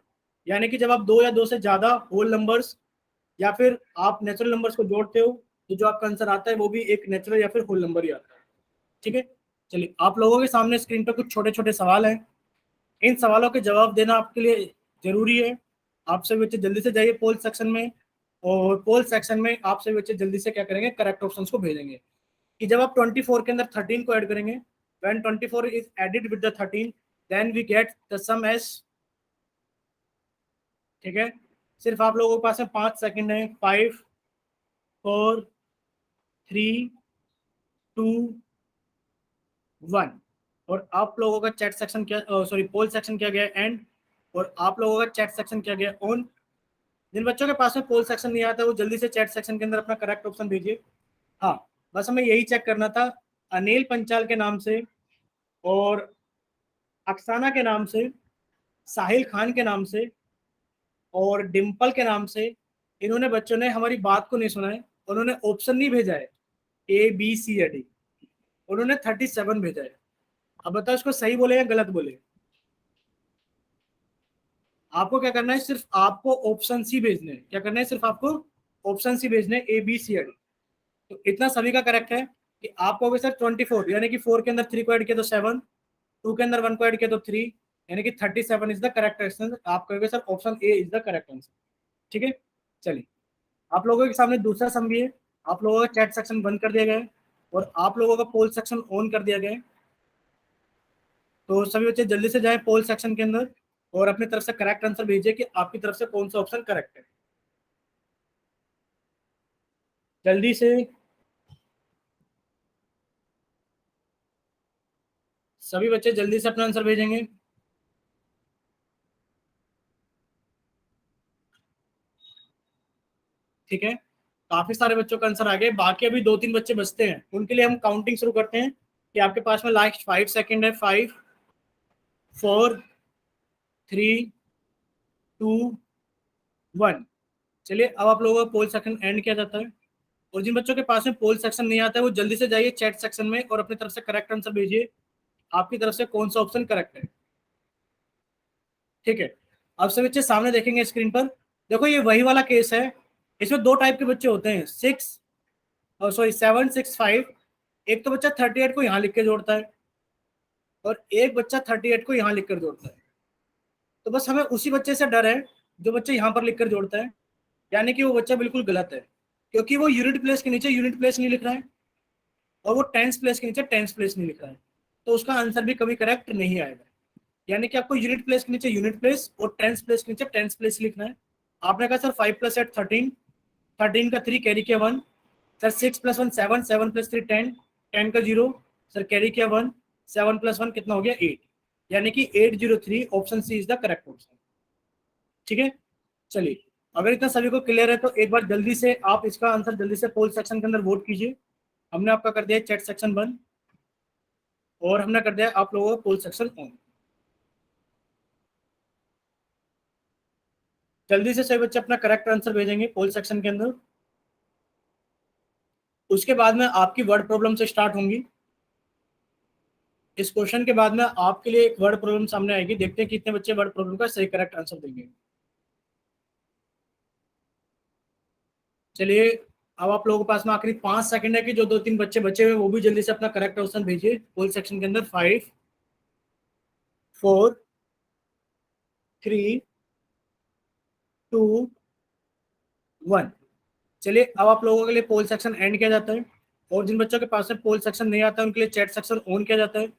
S1: यानी कि जब आप दो या दो से ज्यादा होल नंबर्स या फिर आप नेचुरल नंबर्स को जोड़ते हो तो जो आपका आंसर आता है वो भी एक नेचुरल या फिर होल नंबर ही आता है। ठीक है, चलिए आप लोगों के सामने स्क्रीन पर कुछ छोटे छोटे सवाल हैं, इन सवालों के जवाब देना आपके लिए जरूरी है। आप सभी बच्चे जल्दी से जाइए पोल सेक्शन में, और पोल सेक्शन में आप सभी बच्चे जल्दी से क्या करेंगे, करेक्ट ऑप्शंस को भेजेंगे। कि जब आप 24 के अंदर 13 को ऐड करेंगे, when 24 is added with the 13 then we get the sum as. ठीक है, सिर्फ आप लोगों के पास में 5 सेकंड है। 5 4 3 2 1। और आप लोगों का चैट सेक्शन क्या, सॉरी पोल सेक्शन क्या गया एंड, और आप लोगों का चैट सेक्शन क्या गया ऑन। जिन बच्चों के पास में पोल सेक्शन नहीं आता वो जल्दी से चैट सेक्शन के अंदर अपना करेक्ट ऑप्शन भेजिए। हाँ, बस हमें यही चेक करना था, अनिल पंचाल के नाम से और अक्साना के नाम से, साहिल खान के नाम से और डिम्पल के नाम से, इन्होंने बच्चों ने हमारी बात को नहीं सुना है, उन्होंने ऑप्शन नहीं भेजा है ए बी सी या डी, उन्होंने 37 भेजा है। अब बताओ इसको सही बोले या गलत बोले। आपको क्या करना है, सिर्फ आपको ऑप्शन सी भेजने हैं। क्या करना है, सिर्फ आपको ऑप्शन सी भेजने ए बी सी या डी। तो इतना सभी का करेक्ट है कि आप कहोगे सर 24, यानी कि 4 के अंदर 3 को ऐड किया तो 7, 2 के अंदर 1 को ऐड किया तो 3, यानी कि 37 इज द करेक्ट आंसर। आप कहोगे sir option A is the correct answer. ठीक है, चलिए आप लोगों के सामने दूसरा सम भी है। आप लोगों का चैट सेक्शन बंद कर दिया गया है और आप लोगों का पोल सेक्शन ऑन कर दिया गया है। तो सभी बच्चे जल्दी से जाएं पोल सेक्शन के अंदर और अपनी तरफ से करेक्ट आंसर भेजिए कि आपकी तरफ से कौन सा ऑप्शन करेक्ट है, जल्दी से। सभी बच्चे जल्दी से अपना आंसर भेजेंगे। ठीक है, काफी सारे बच्चों का आंसर आ गए, बाकी अभी 2-3 बच्चे बचते हैं, उनके लिए हम काउंटिंग शुरू करते हैं कि आपके पास में लास्ट 5 सेकंड है। 5 4 3 2 1। चलिए अब आप लोगों का पोल सेक्शन एंड किया जाता है, और जिन बच्चों के पास में पोल सेक्शन नहीं आता है वो जल्दी से जाइए चैट सेक्शन में और अपनी तरफ से करेक्ट आंसर भेजिए, आपकी तरफ से कौन सा ऑप्शन करेक्ट है। ठीक है, अब सब बच्चे सामने देखेंगे स्क्रीन पर। देखो ये वही वाला केस है, इसमें दो टाइप के बच्चे होते हैं, 7 6 5। एक तो बच्चा 38 को यहाँ लिख के जोड़ता है और एक बच्चा 38 को यहाँ लिख कर जोड़ता है। तो बस हमें उसी बच्चे से डर है जो बच्चा यहाँ पर लिख कर जोड़ता है, यानी कि वो बच्चा बिल्कुल गलत है, क्योंकि वो यूनिट प्लेस के नीचे यूनिट प्लेस नहीं लिख रहा है और वो टेंस प्लेस के नीचे टेंस प्लेस नहीं लिख रहा है, तो उसका आंसर भी कभी करेक्ट नहीं आएगा। यानी कि आपको यूनिट प्लेस के नीचे यूनिट प्लेस और टेंस प्लेस के नीचे टेंस प्लेस लिखना है। आपने कहा सर 5 + 8 13, 13 का 3 कैरी किया 1, सर 6 + 1 7, 7 + 3 10, 10 का 0, सर कैरी किया 1, 7 + 1 कितना हो गया 8, यानी कि 803 option C is the correct option. ठीक है, चलिए, अगर इतना सभी को क्लियर है तो एक बार जल्दी से आप इसका आंसर जल्दी से पोल सेक्शन के अंदर वोट कीजिए। हमने आपका कर दिया चैट सेक्शन बंद और हमने कर दिया आप लोगों का पोल सेक्शन ऑन। जल्दी से सभी बच्चे अपना करेक्ट आंसर भेजेंगे पोल सेक्शन के अंदर। उसके बाद में आपकी वर्ड प्रॉब्लम से स्टार्ट होंगी। इस क्वेश्चन के बाद में आपके लिए एक वर्ड प्रॉब्लम सामने आएगी, देखते हैं कितने बच्चे वर्ड प्रॉब्लम का सही करेक्ट आंसर देंगे। चलिए, अब आप लोगों के पास में आखिरी 5 सेकंड है कि जो 2-3 बच्चे बचे हुए वो भी जल्दी से अपना करेक्ट आंसर भेजिए पोल सेक्शन के अंदर। 5 4 3 2 1। चलिए, अब आप लोगों के लिए पोल सेक्शन एंड किया जाता है और जिन बच्चों के पास में पोल सेक्शन नहीं आता है उनके लिए चैट सेक्शन ऑन किया जाता है।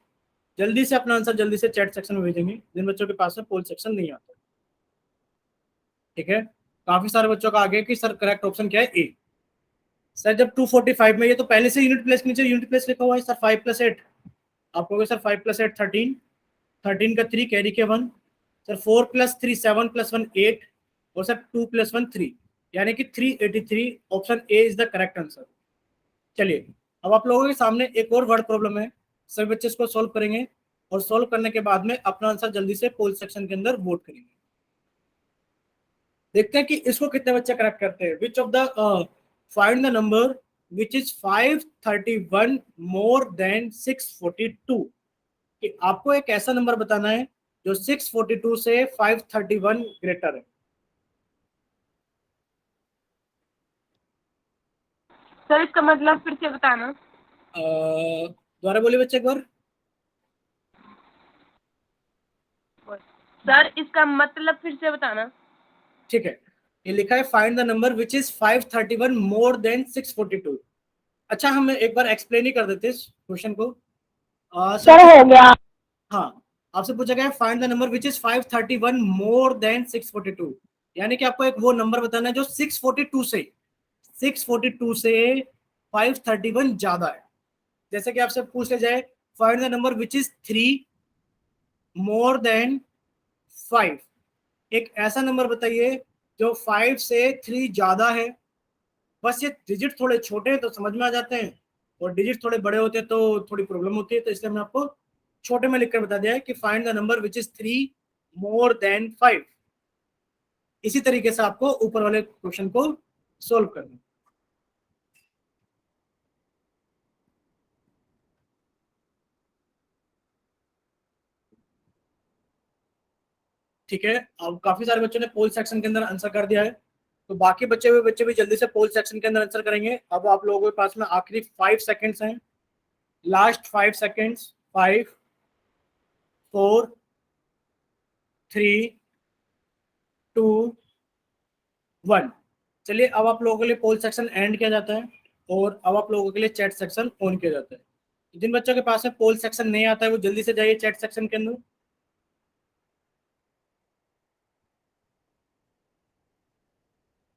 S1: जल्दी से अपना आंसर जल्दी से चैट सेक्शन में भेजेंगे जिन बच्चों के पास में पोल सेक्शन नहीं आता। ठीक है, काफी सारे बच्चों का आगे कि सर करेक्ट ऑप्शन क्या है, ए। सर जब 245 में, ये तो पहले से यूनिट प्लेस के नीचे यूनिट प्लेस लिखा हुआ है सर। 5 + 8 आप कहोगे सर 5 + 8 13, 13 का 3 कैरी के 1 सर। 4 + 3 7 + 1 8 और सर 2 + 1 3, यानी कि 383। Option A is the correct answer. चलिए, अब आप लोगों के सामने एक और वर्ड प्रॉब्लम है, सभी बच्चे इसको सॉल्व करेंगे और सॉल्व करने के बाद में अपना आंसर जल्दी से पोल सेक्शन के अंदर वोट करेंगे। देखते हैं कि इसको कितने बच्चे करेक्ट करते हैं। विच of the find the number which is 531 more than 642। कि आपको एक ऐसा नंबर बताना है जो 642 से 531 ग्रेटर है।
S2: सर इसका मतलब फिर से बताना।
S1: दोबारा बोलिए बच्चे एक बार।
S2: सर इसका मतलब फिर से बताना।
S1: ठीक है, ये लिखा है find the number which is 531 more than 642। अच्छा, हम एक बार एक्सप्लेन ही कर देते इस क्वेश्चन को।
S3: सर हो गया।
S1: हाँ, आपसे पूछा गया है find the number which is 531 more than 642, यानी कि आपको एक वो नंबर बताना है जो 642 से 531 ज्यादा है। जैसे कि आपसे पूछ लिया जाए find the number which is 3 more than 5, एक ऐसा नंबर बताइए जो 5 से 3 ज्यादा है। बस ये डिजिट थोड़े छोटे हैं तो समझ में आ जाते हैं और डिजिट थोड़े बड़े होते हैं तो थोड़ी प्रॉब्लम होती है, तो इसलिए हमने आपको छोटे में लिखकर बता दिया है कि find the number which is 3 more than 5। इसी तरीके से आपको ऊपर वाले क्वेश्चन को सोल्व करना। ठीक है, अब काफी सारे बच्चों ने पोल सेक्शन के अंदर आंसर कर दिया है, तो बाकी बचे हुए बच्चे भी जल्दी से पोल सेक्शन के अंदर आंसर करेंगे। अब आप लोगों के पास में आखिरी 5 सेकंड्स हैं, लास्ट 5 सेकंड्स। 5 4 3 2 1। चलिए, अब आप लोगों के लिए पोल सेक्शन एंड किया जाता है और अब आप लोगों के लिए चैट सेक्शन ऑन किया जाता है। जिन बच्चों के पास में पोल सेक्शन नहीं आता है वो जल्दी से जाइए चैट सेक्शन के अंदर।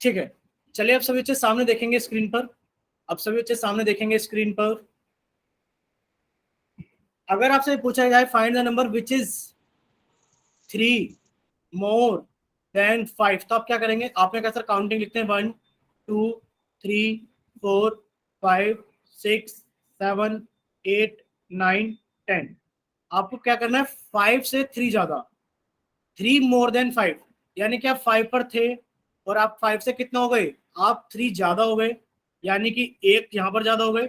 S1: ठीक है, चलिए अब सभी बच्चे सामने देखेंगे स्क्रीन पर। अब सभी बच्चे सामने देखेंगे स्क्रीन पर। अगर आपसे पूछा जाए find the number which is 3 more than 5, तो आप क्या करेंगे? आपने कहा सर काउंटिंग लिखते हैं 1 2 3 4 5 6 7 8 9 10। आपको क्या करना है? 5 से 3 ज्यादा, 3 मोर देन 5, यानी कि आप 5 पर थे और आप 5 से कितना हो गए? आप 3 ज्यादा हो गए, यानी कि एक यहाँ पर ज्यादा हो गए,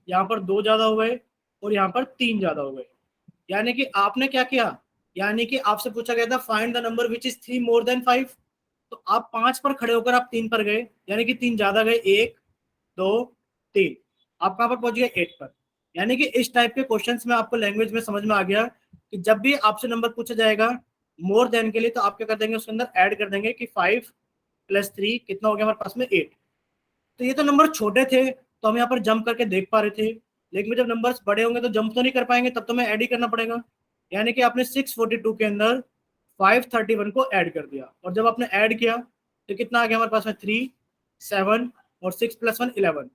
S1: यहाँ पर 2 ज्यादा हो गए और यहाँ पर 3 ज्यादा हो गए। यानी कि आपने क्या किया? यानी कि आपसे पूछा गया था find the number which is 3 more than 5, तो आप 5 पर खड़े होकर आप 3 पर गए, यानी कि 3 ज्यादा गए, 1 2 3, आप कहां पर पहुंच गए? 8 पर। यानी कि इस टाइप के क्वेश्चंस में आपको लैंग्वेज में समझ में आ गया कि जब भी आपसे नंबर पूछा जाएगा मोर देन के लिए तो आप क्या कर देंगे? उसके अंदर ऐड कर देंगे कि 5 + 3 कितना हो गया हमारे पास में? 8। तो ये तो नंबर छोटे थे तो हम यहाँ पर जंप करके देख पा रहे थे, लेकिन जब नंबर्स बड़े होंगे तो जंप तो नहीं कर पाएंगे, तब तो हमें ऐड ही करना पड़ेगा। यानी कि आपने 642 के अंदर 531 को ऐड कर दिया और जब आपने ऐड किया तो कितना आ गया हमारे पास में? 3 7 और 6 + 1 11,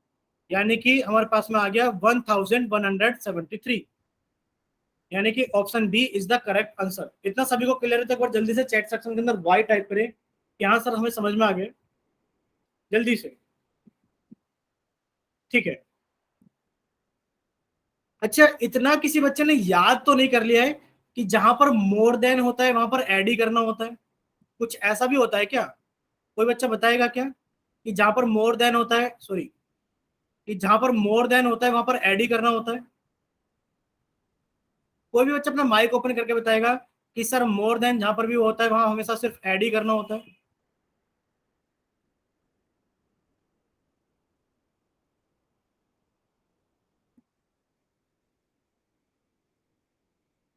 S1: यानी कि हमारे पास में आ गया 1173। यानी कि option B is the correct answer. इतना सभी को क्लियर है तो एक बार जल्दी से चैट सेक्शन के अंदर वाई टाइप करें यहाँ सर हमें समझ में आ गया जल्दी से, ठीक है। अच्छा, इतना किसी बच्चे ने याद तो नहीं कर लिया है कि जहां पर मोर देन होता है वहां पर ऐड ही करना होता है? कुछ ऐसा भी होता है क्या? कोई बच्चा बताएगा क्या कि जहां पर मोर देन होता है, सॉरी, कि जहां पर मोर देन होता है वहां पर ऐड ही करना होता है? कोई भी बच्चा अपना माइक ओपन करके बताएगा कि सर मोर देन जहां पर भी होता है वहां हमेशा सिर्फ ऐड ही करना होता है?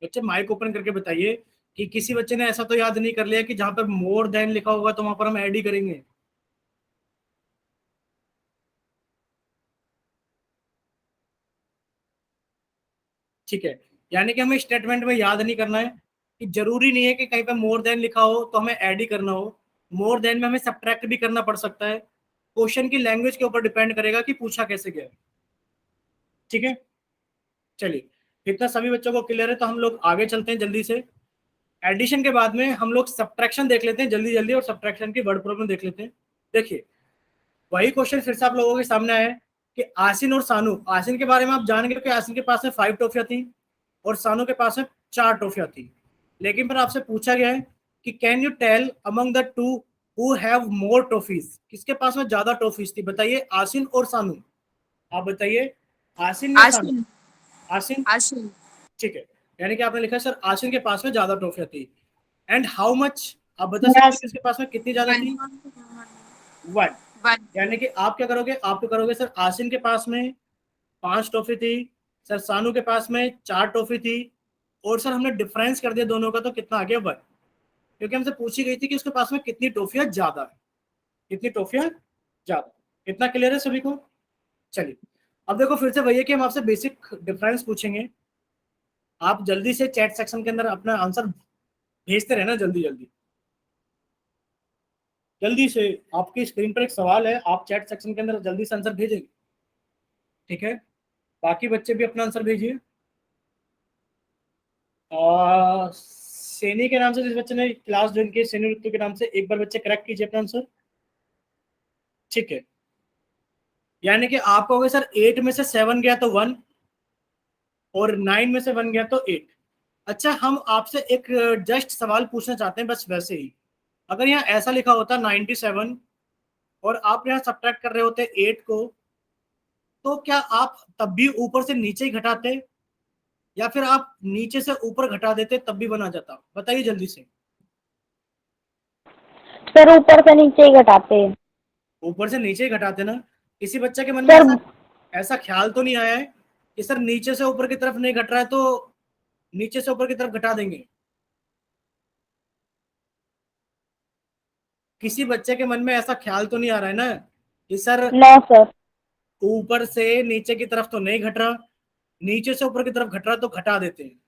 S1: बच्चे माइक ओपन करके बताइए कि किसी बच्चे ने ऐसा तो याद नहीं कर लिया कि जहां पर मोर देन लिखा होगा तो वहां पर हम ऐड ही करेंगे? ठीक है, यानी कि हमें स्टेटमेंट में याद नहीं करना है कि जरूरी नहीं है कि कहीं पे मोर देन लिखा हो तो हमें ऐड ही करना हो। मोर देन में हमें सब्ट्रैक्ट भी करना पड़ सकता है। क्वेश्चन की लैंग्वेज के ऊपर डिपेंड करेगा कि पूछा कैसे गया है। ठीक है, चलिए, इतना सभी बच्चों को क्लियर है तो हम लोग आगे चलते हैं जल्दी से। एडिशन के बाद में हम लोग सब्ट्रैक्शन देख लेते हैं जल्दी जल्दी, और सब्ट्रैक्शन की वर्ड प्रॉब्लम देख लेते हैं। देखिए, वही क्वेश्चन फिर से आप लोगों के सामने आया है कि आसिन और सानू, आसिन के बारे में आप जान गए कि आसिन के पास में 5 टॉफियां थी और सानू के पास में 4 टॉफियां थी। लेकिन फिर आपसे पूछा गया है कि can you tell among the two who have more toffees, किसके पास में ज्यादा टॉफीज थी? बताइए, आसिन और सानू। आप बताइए, आसिन या सानू?
S2: आशिन
S1: आसिन,
S2: आशिन
S1: ठीक है। यानी कि आपने लिखा सर आसिन के पास में ज्यादा टॉफियां थी। एंड हाउ मच, आप बता सकते हैं
S3: यस
S1: किसके पास में कितनी ज्यादा
S2: वन
S1: थी? 1।
S2: वन
S1: यानी कि आप क्या करोगे, आप तो करोगे सर आसिन के पास में 5 टॉफी थी, सर सानू के पास में 4 टॉफी थी, और सर हमने डिफरेंस कर दिया दोनों का तो कितना आ गया? 1। क्योंकि हमसे पूछी गई थी कि उसके पास में कितनी टॉफियां ज्यादा है, कितनी टॉफियां ज्यादा। इतना क्लियर है सभी को? चलिए, अब देखो फिर से वही है कि हम आपसे बेसिक डिफरेंस पूछेंगे। आप जल्दी से चैट सेक्शन के अंदर अपना आंसर भेजते रहना, जल्दी जल्दी जल्दी से। आपकी स्क्रीन पर एक सवाल है, आप चैट सेक्शन के अंदर जल्दी से आंसर भेजेंगे, ठीक है? बाकी बच्चे भी अपना आंसर भेजिए। सैनी के नाम से जिस बच्चे ने क्लास ज्वाइन की, सैनी ऋतु के नाम से, एक बार बच्चे करेक्ट कीजिए अपना आंसर, ठीक है? यानी कि आप कहोगे सर 8 में से 7 गया तो 1, और 9 में से 1 गया तो 8। अच्छा, हम आपसे एक जस्ट सवाल पूछना चाहते हैं, बस वैसे ही। अगर यहाँ ऐसा लिखा होता 97 और आप यहाँ सब्ट्रैक्ट कर रहे होते 8 को, तो क्या आप तब भी ऊपर से नीचे ही घटाते, या फिर आप नीचे से ऊपर घटा देते तब भी बना जाता? बताइए जल्दी से।
S3: सर ऊपर से नीचे ही घटाते हैं।
S1: ऊपर से नीचे ही घटाते ना? किसी बच्चे के मन में
S3: सर
S1: ऐसा ख्याल तो नहीं आया है कि सर नीचे से ऊपर की तरफ नहीं घट रहा है तो नीचे से ऊपर की तरफ घटा देंगे? किसी बच्चे के मन में ऐसा ख्याल तो नहीं आ रहा है ना कि सर
S3: नो सर।
S1: ऊपर से नीचे की तरफ तो नहीं घट रहा, नीचे से ऊपर की तरफ घट रहा तो घटा देते हैं?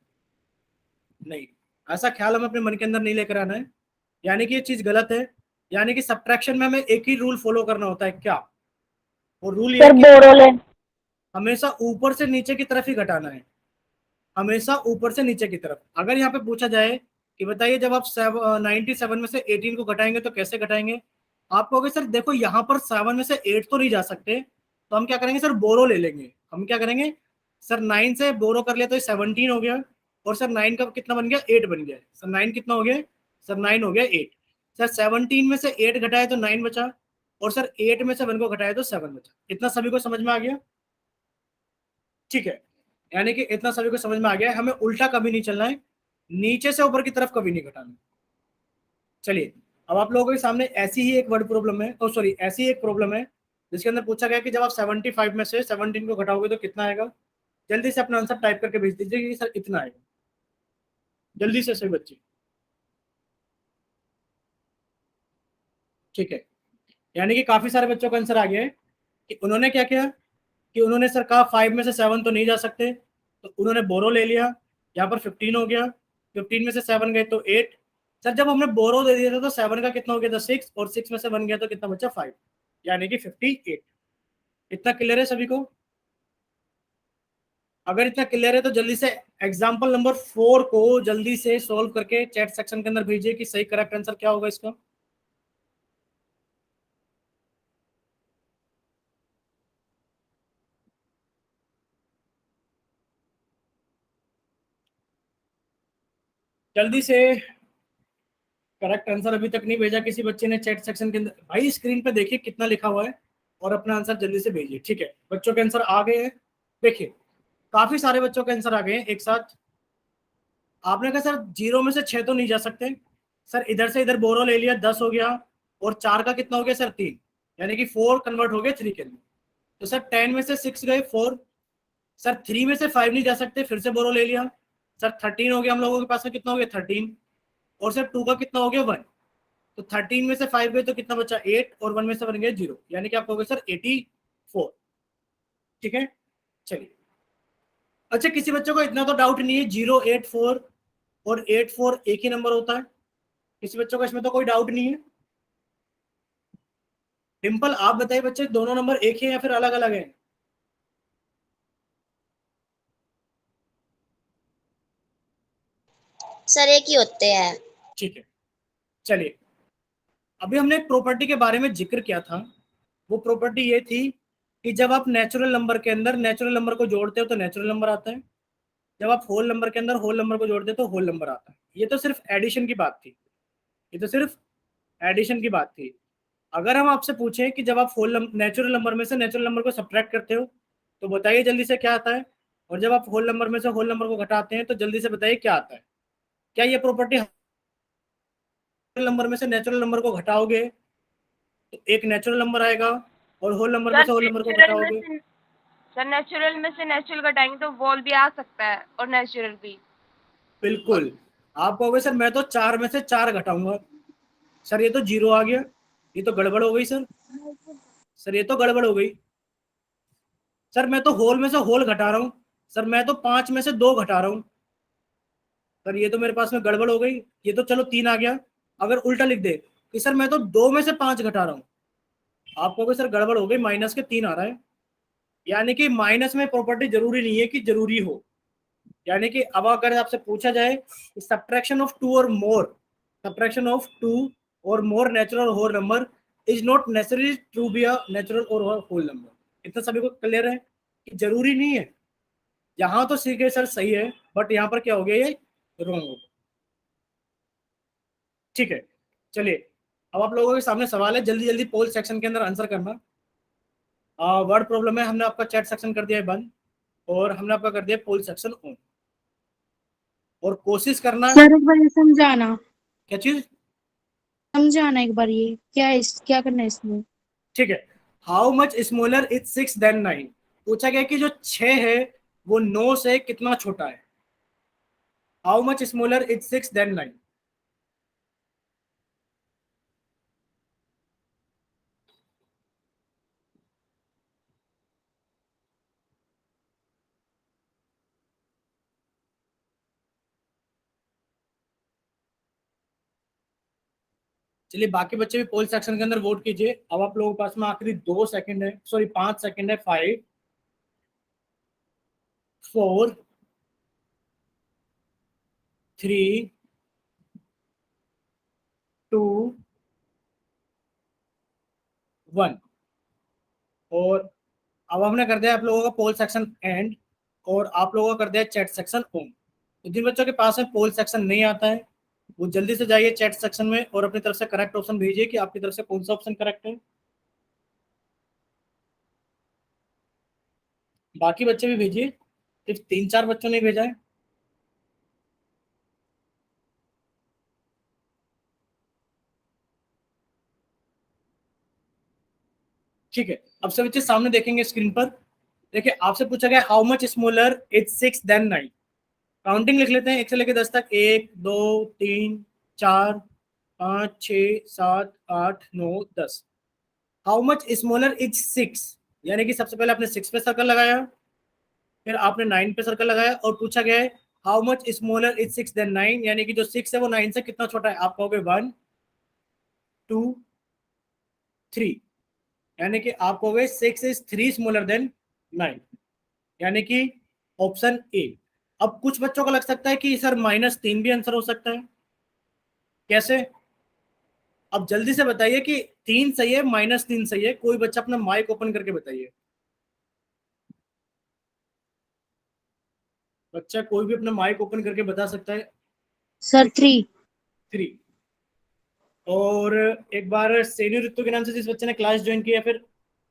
S1: नहीं, ऐसा ख्याल हमें अपने मन के अंदर नहीं लेकर आना है। यानी कि ये चीज गलत है। यानी कि सब्ट्रैक्शन में हमें एक ही रूल फॉलो करना होता है, क्या? वो रूल ये
S3: सर
S1: है कि
S3: बोरोले।
S1: हमेशा ऊपर से नीचे की तरफ ही घटाना है, हमेशा ऊपर से नीचे की तरफ। अगर यहाँ पे पूछा जाए कि बताइए जब आप 97 में से 18 को घटाएंगे तो कैसे घटाएंगे, आप कहोगे सर देखो यहाँ पर 7 में से 8 तो नहीं जा सकते, तो हम क्या करेंगे सर, बोरो ले लेंगे। हम क्या करेंगे सर, 9 से बोरो कर लिया तो 17 हो गया, और सर 9 का कितना बन गया? 8 बन गया। सर 9 कितना हो गया? सर 9 हो गया 8। सर 17 में से 8 घटाए तो 9 बचा, और सर 8 में से 1 को घटाए तो 7 बचा। इतना सभी को समझ में आ गया? ठीक है, यानी कि इतना सभी को समझ में आ गया है, हमें उल्टा कभी नहीं चलना है, नीचे से ऊपर की तरफ कभी नहीं घटाना। चलिए, अब आप लोगों के सामने ऐसी ही एक वर्ड प्रॉब्लम है, ओ सॉरी, ऐसी ही एक प्रॉब्लम है जिसके अंदर पूछा गया कि जब आप 75 में से 17 को घटाओगे तो कितना आएगा? जल्दी से अपना आंसर टाइप करके भेज दीजिए कि सर इतना आएगा, जल्दी से सभी बच्चे, ठीक है? यानी कि काफी सारे बच्चों का आंसर आ गया है कि उन्होंने क्या किया कि उन्होंने सर कहा 5 में से 7 तो नहीं जा सकते, तो उन्होंने बोरो ले लिया। यहाँ पर 15 हो गया, 15 में से 7 गए तो 8। सर जब हमने बोरो दे दिया था तो 7 का कितना हो गया था? 6, और 6 में से 1 गया तो कितना बचा? 5, यानी कि 58। इतना क्लियर है सभी को? अगर इतना क्लियर है तो जल्दी से एग्जाम्पल नंबर 4 को जल्दी से सोल्व करके चैट सेक्शन के अंदर भेजिए कि सही करेक्ट आंसर क्या होगा इसका। जल्दी से करेक्ट आंसर अभी तक नहीं भेजा किसी बच्चे ने चैट सेक्शन के अंदर। भाई स्क्रीन पे देखिए कितना लिखा हुआ है और अपना आंसर जल्दी से भेजिए। ठीक है, बच्चों के आंसर आ गए हैं। देखिए काफी सारे बच्चों के आंसर आ गए हैं एक साथ। आपने कहा सर 0 में से 6 तो नहीं जा सकते। सर इधर से इधर बोरो ले लिया, 10 हो गया, और 4 का कितना हो गया सर 3, यानी कि 4 कन्वर्ट हो गए 3 के अंदर। तो सर 10 में से 6 गए 4। सर 3 में से 5 नहीं जा सकते, फिर से बोरो ले लिया। सर 13 हो गया, हम लोगों के पास में कितना हो गया 13, और सर 2 का कितना हो गया 1। तो 13 में से 5 गए तो कितना बचा 8, और 1 में से 1 गए 0, यानी कि आपको हो गया सर 84। ठीक है, चलिए। अच्छा किसी बच्चों को इतना तो डाउट नहीं है 084 और 84 एक ही नंबर होता है? किसी बच्चों को इसमें तो कोई डाउट नहीं है? डिम्पल आप बताइए बच्चे, दोनों नंबर एक ही है या फिर अलग अलग है?
S5: सर एक ही होते हैं।
S1: ठीक है, चलिए। अभी हमने एक प्रॉपर्टी के बारे में जिक्र किया था। वो प्रॉपर्टी ये थी कि जब आप नेचुरल नंबर के अंदर नेचुरल नंबर को जोड़ते हो तो नेचुरल नंबर आता है, जब आप होल नंबर के अंदर होल नंबर को जोड़ते हो तो होल नंबर आता है। ये तो सिर्फ एडिशन की बात थी, ये तो सिर्फ एडिशन की बात थी। अगर हम आपसे पूछें कि जब आप होल नेचुरल नंबर में से नेचुरल नंबर को सब्ट्रैक्ट करते हो तो बताइए जल्दी से क्या आता है, और जब आप होल नंबर में से होल नंबर को घटाते हैं तो जल्दी से बताइए क्या आता है। क्या ये प्रॉपर्टी नंबर में से नेचुरल नंबर को घटाओगे तो एक नेचुरल नंबर आएगा, और होल नंबर में से होल नंबर को घटाओगे?
S6: सर नेचुरल में से नेचुरल घटाएंगे तो वॉल भी आ सकता है और नेचुरल भी।
S1: बिल्कुल। आप कहोगे सर मैं तो 4 में से 4 घटाऊंगा। सर ये तो 0 आ गया, ये तो गड़बड़ हो गई सर। सर ये तो गड़बड़ हो गई। सर मैं तो होल में से होल घटा रहा हूँ। सर मैं तो 5 में से 2 घटा रहा हूँ। सर ये तो मेरे पास में गड़बड़ हो गई। ये तो चलो 3 आ गया। अगर उल्टा लिख दे कि सर मैं तो 2 में से 5 घटा रहा हूँ, आप कहोगे सर गड़बड़ हो गई, माइनस के 3 आ रहा है। यानी कि माइनस में प्रॉपर्टी जरूरी नहीं है कि जरूरी हो। यानी कि अब अगर आपसे पूछा जाए सब्ट्रैक्शन ऑफ 2 और मोर, सब्ट्रैक्शन ऑफ 2 और मोर नेचुरल और whole number is not necessary to be a natural और होल नंबर। इतना सभी को क्लियर है कि जरूरी नहीं है। यहाँ तो सीखे सर सही है, बट यहाँ पर क्या हो गया, ये रॉन्ग हो गया। ठीक है, चलिए। अब आप लोगों के सामने सवाल है, जल्दी जल्दी पोल सेक्शन के अंदर आंसर करना। वर्ड प्रॉब्लम है, हमने आपका चैट सेक्शन कर दिया है बंद, और हमने आपका कर दिया पोल सेक्शन ऑन। और कोशिश करना।
S7: सर एक बार ये समझाना,
S1: क्या चीज?
S7: समझाना एक बार, ये क्या है, क्या करना है इसमें?
S1: ठीक है, how much smaller is 6 than 9? पूछा गया कि जो 6 है वो 9 से कितना छोटा है। How much smaller is 6 than 9? चलिए बाकी बच्चे भी पोल सेक्शन के अंदर वोट कीजिए। अब आप लोगों के पास में आखिरी 2 सेकंड है, सॉरी 5 सेकंड है। 5 4 3 2 1। और अब हमने कर दिया आप लोगों का पोल सेक्शन एंड, और आप लोगों का कर दिया चैट सेक्शन ऑन। तो जिन बच्चों के पास में पोल सेक्शन नहीं आता है वो जल्दी से जाइए चैट सेक्शन में और अपनी तरफ से करेक्ट ऑप्शन भेजिए कि आपकी तरफ से कौन सा ऑप्शन करेक्ट है। बाकी बच्चे भी भेजिए, सिर्फ 3-4 बच्चों ने भेजा है। ठीक है, अब सब बच्चे सामने देखेंगे स्क्रीन पर। देखिए आपसे पूछा गया how much smaller is 6 than 9। Counting लिख लेते हैं 1 से लेकर 10 तक। 1 2 3 4 5 6 7 8 9 10। हाउ मच स्मॉलर इज 6, यानी कि सबसे पहले आपने 6 पे सर्कल लगाया, फिर आपने 9 पे सर्कल लगाया, और पूछा गया है how much smaller is 6 than 9, यानी कि जो 6 है वो 9 से कितना छोटा है। आप कहोगे 1 2 3, यानी कि आप कहोगे 6 इज 3 स्मॉलर देन 9, यानी कि ऑप्शन ए। अब कुछ बच्चों को लग सकता है कि सर -3 भी आंसर हो सकता है, कैसे? अब जल्दी से बताइए कि 3 सही है -3 सही है। कोई बच्चा अपना माइक ओपन करके बताइए। बच्चा कोई भी अपना माइक ओपन करके बता सकता है।
S7: सर 3।
S1: 3। और एक बार सेनी ऋतु के नाम से जिस बच्चे ने क्लास ज्वाइन किया, फिर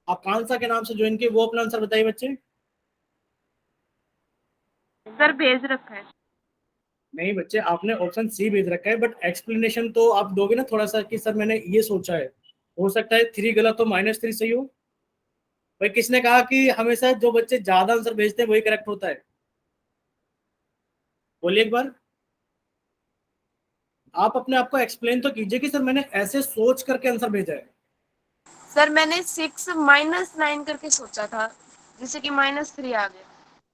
S1: आकांक्षा के नाम से ज्वाइन किया, वो अपना आंसर बताइए बच्चे।
S6: सर भेज रखा है।
S1: नहीं बच्चे, आपने ऑप्शन सी भेज रखा है, बट एक्सप्लेनेशन तो आप दोगे ना थोड़ा सा कि सर मैंने ये सोचा है। हो सकता है 3 गलत हो, -3 सही हो। भाई किसने कहा कि हमेशा जो बच्चे ज्यादा आंसर भेजते हैं वही करेक्ट होता है? बोलिए एक बार। आप अपने आप को एक्सप्लेन तो कीजिए कि सर मैंने ऐसे सोच करके आंसर भेजा है।
S6: सर मैंने 6 -9 करके सोचा था, जिससे कि -3 आ गया।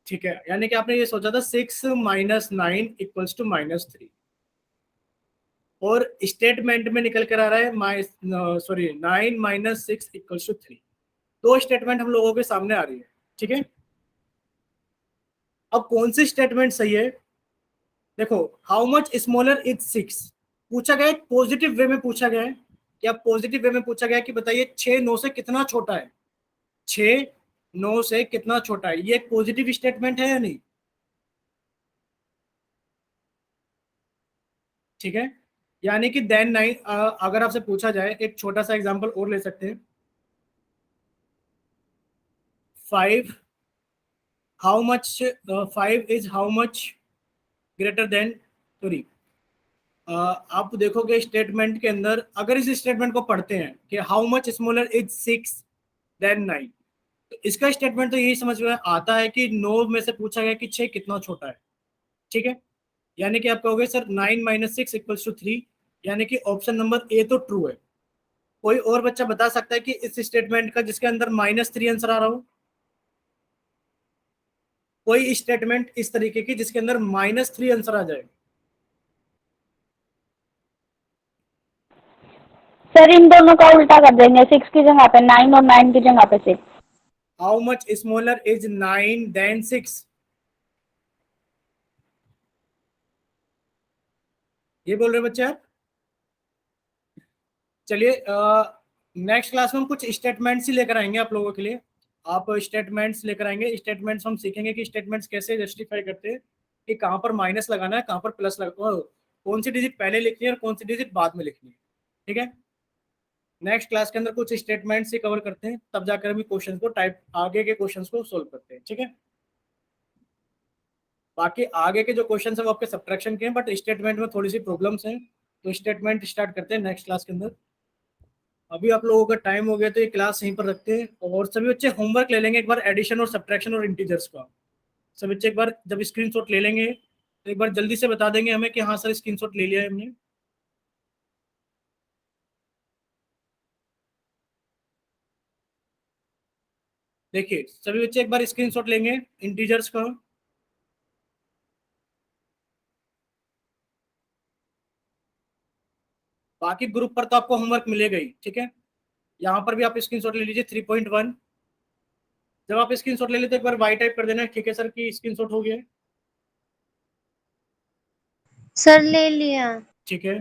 S1: ठीक है, यानी कि आपने ये सोचा था 6 - 9 इक्वल्स टू -3, और स्टेटमेंट में निकल कर आ रहा है 9 - 6 इक्वल्स टू 3। दो स्टेटमेंट हम लोगों के सामने आ रही है। ठीक है, अब कौन सी स्टेटमेंट सही है? देखो, हाउ मच स्मॉलर इज 6 पूछा गया है, पॉजिटिव वे में पूछा गया है। क्या पॉजिटिव वे में पूछा गया है कि बताइए 6 9 से कितना छोटा है? 6 9 से कितना छोटा है? ये एक पॉजिटिव स्टेटमेंट है या नहीं? ठीक है, यानी कि देन 9, अगर आपसे पूछा जाए, एक छोटा सा एग्जांपल और ले सकते हैं। 5 how much 5 is how much greater than 3। आप देखोगे स्टेटमेंट के अंदर, अगर इस स्टेटमेंट को पढ़ते हैं कि how much smaller is 6 than 9, तो इसका स्टेटमेंट तो यही समझ में आता है कि 9 में से पूछा गया कि 6 कितना छोटा है। ठीक है, यानी कि आप कहोगे सर 9 - 6 इक्वल्स टू 3, यानी कि ऑप्शन नंबर ए तो ट्रू है। कोई और बच्चा बता सकता है कि इस स्टेटमेंट का जिसके अंदर -3 आंसर आ रहा हो? कोई स्टेटमेंट इस तरीके की जिसके अंदर -3 आंसर आ जाए?
S3: सर इन दोनों का उल्टा कर देंगे, 6 की जगह पे 9 और 9 की जगह पे 6।
S1: How much smaller is 9 than 6? ये बोल रहे बच्चे आप? चलिए, नेक्स्ट क्लास में हम कुछ स्टेटमेंट्स ही लेकर आएंगे आप लोगों के लिए। आप स्टेटमेंट्स लेकर आएंगे, स्टेटमेंट्स हम सीखेंगे कि स्टेटमेंट्स कैसे जस्टिफाई करते हैं, कि कहाँ पर माइनस लगाना है, कहाँ पर प्लस लगा, कौन सी डिजिट पहले लिखनी है और कौन सी डिजिट बाद में लिखनी है। ठीक है, नेक्स्ट क्लास के अंदर कुछ स्टेटमेंट्स ही कवर करते हैं, तब जाकर हम क्वेश्चन को टाइप आगे के क्वेश्चंस को सोल्व करते हैं। ठीक है, बाकी आगे के जो क्वेश्चन है वो आपके सब्ट्रैक्शन के हैं, बट स्टेटमेंट में थोड़ी सी प्रॉब्लम्स हैं, तो स्टेटमेंट स्टार्ट करते हैं नेक्स्ट क्लास के अंदर। अभी आप लोगों का टाइम हो गया, तो ये क्लास यहीं पर रखते हैं, और सभी बच्चे होमवर्क ले लेंगे एक बार एडिशन और सब्ट्रैक्शन और इंटीजर्स का। सभी बच्चे एक बार जब स्क्रीनशॉट ले लेंगे तो एक बार जल्दी से बता देंगे हमें कि हाँ सर स्क्रीनशॉट ले लिया है हमने। देखिए सभी बच्चे एक बार स्क्रीनशॉट लेंगे इंटीजर्स का। बाकी ग्रुप पर तो आपको होमवर्क मिलेगा ही। ठीक है, यहाँ पर भी आप स्क्रीनशॉट ले लीजिए 3.1। जब आप स्क्रीनशॉट ले लेते एक बार वाई टाइप कर देना, ठीक है सर की स्क्रीनशॉट हो गया है।
S5: सर ले लिया।
S1: ठीक है,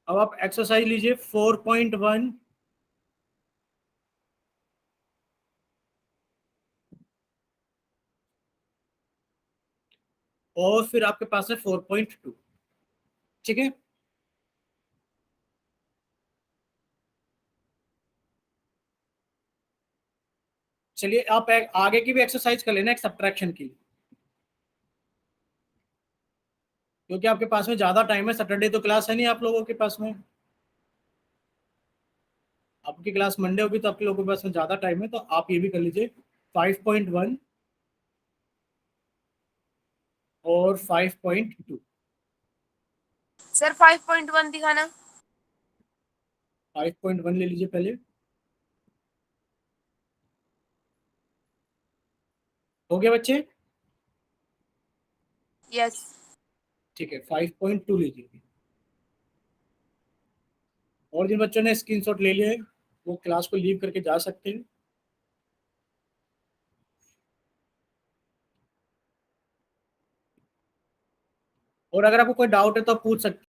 S1: अब आप एक्सरसाइज लीजिए 4.1। और फिर आपके पास है 4.2। ठीक है, चलिए आप आगे की भी एक्सरसाइज कर लेना एक सब्ट्रैक्शन की, क्योंकि आपके पास में ज्यादा टाइम है। सैटरडे तो क्लास है नहीं आप लोगों के पास में, आपकी क्लास मंडे होगी, तो आपके लोगों के पास में ज्यादा टाइम है, तो आप ये भी कर लीजिए 5.1 और 5.2।
S6: सर 5.1 दिखाना।
S1: 5.1 ले लीजिए पहले, हो गया बच्चे?
S6: यस।
S1: ठीक है, 5.2 लीजिए। और जिन बच्चों ने स्क्रीनशॉट ले लिया है वो क्लास को लीव करके जा सकते हैं। और अगर आपको कोई डाउट है तो आप पूछ सकते हैं।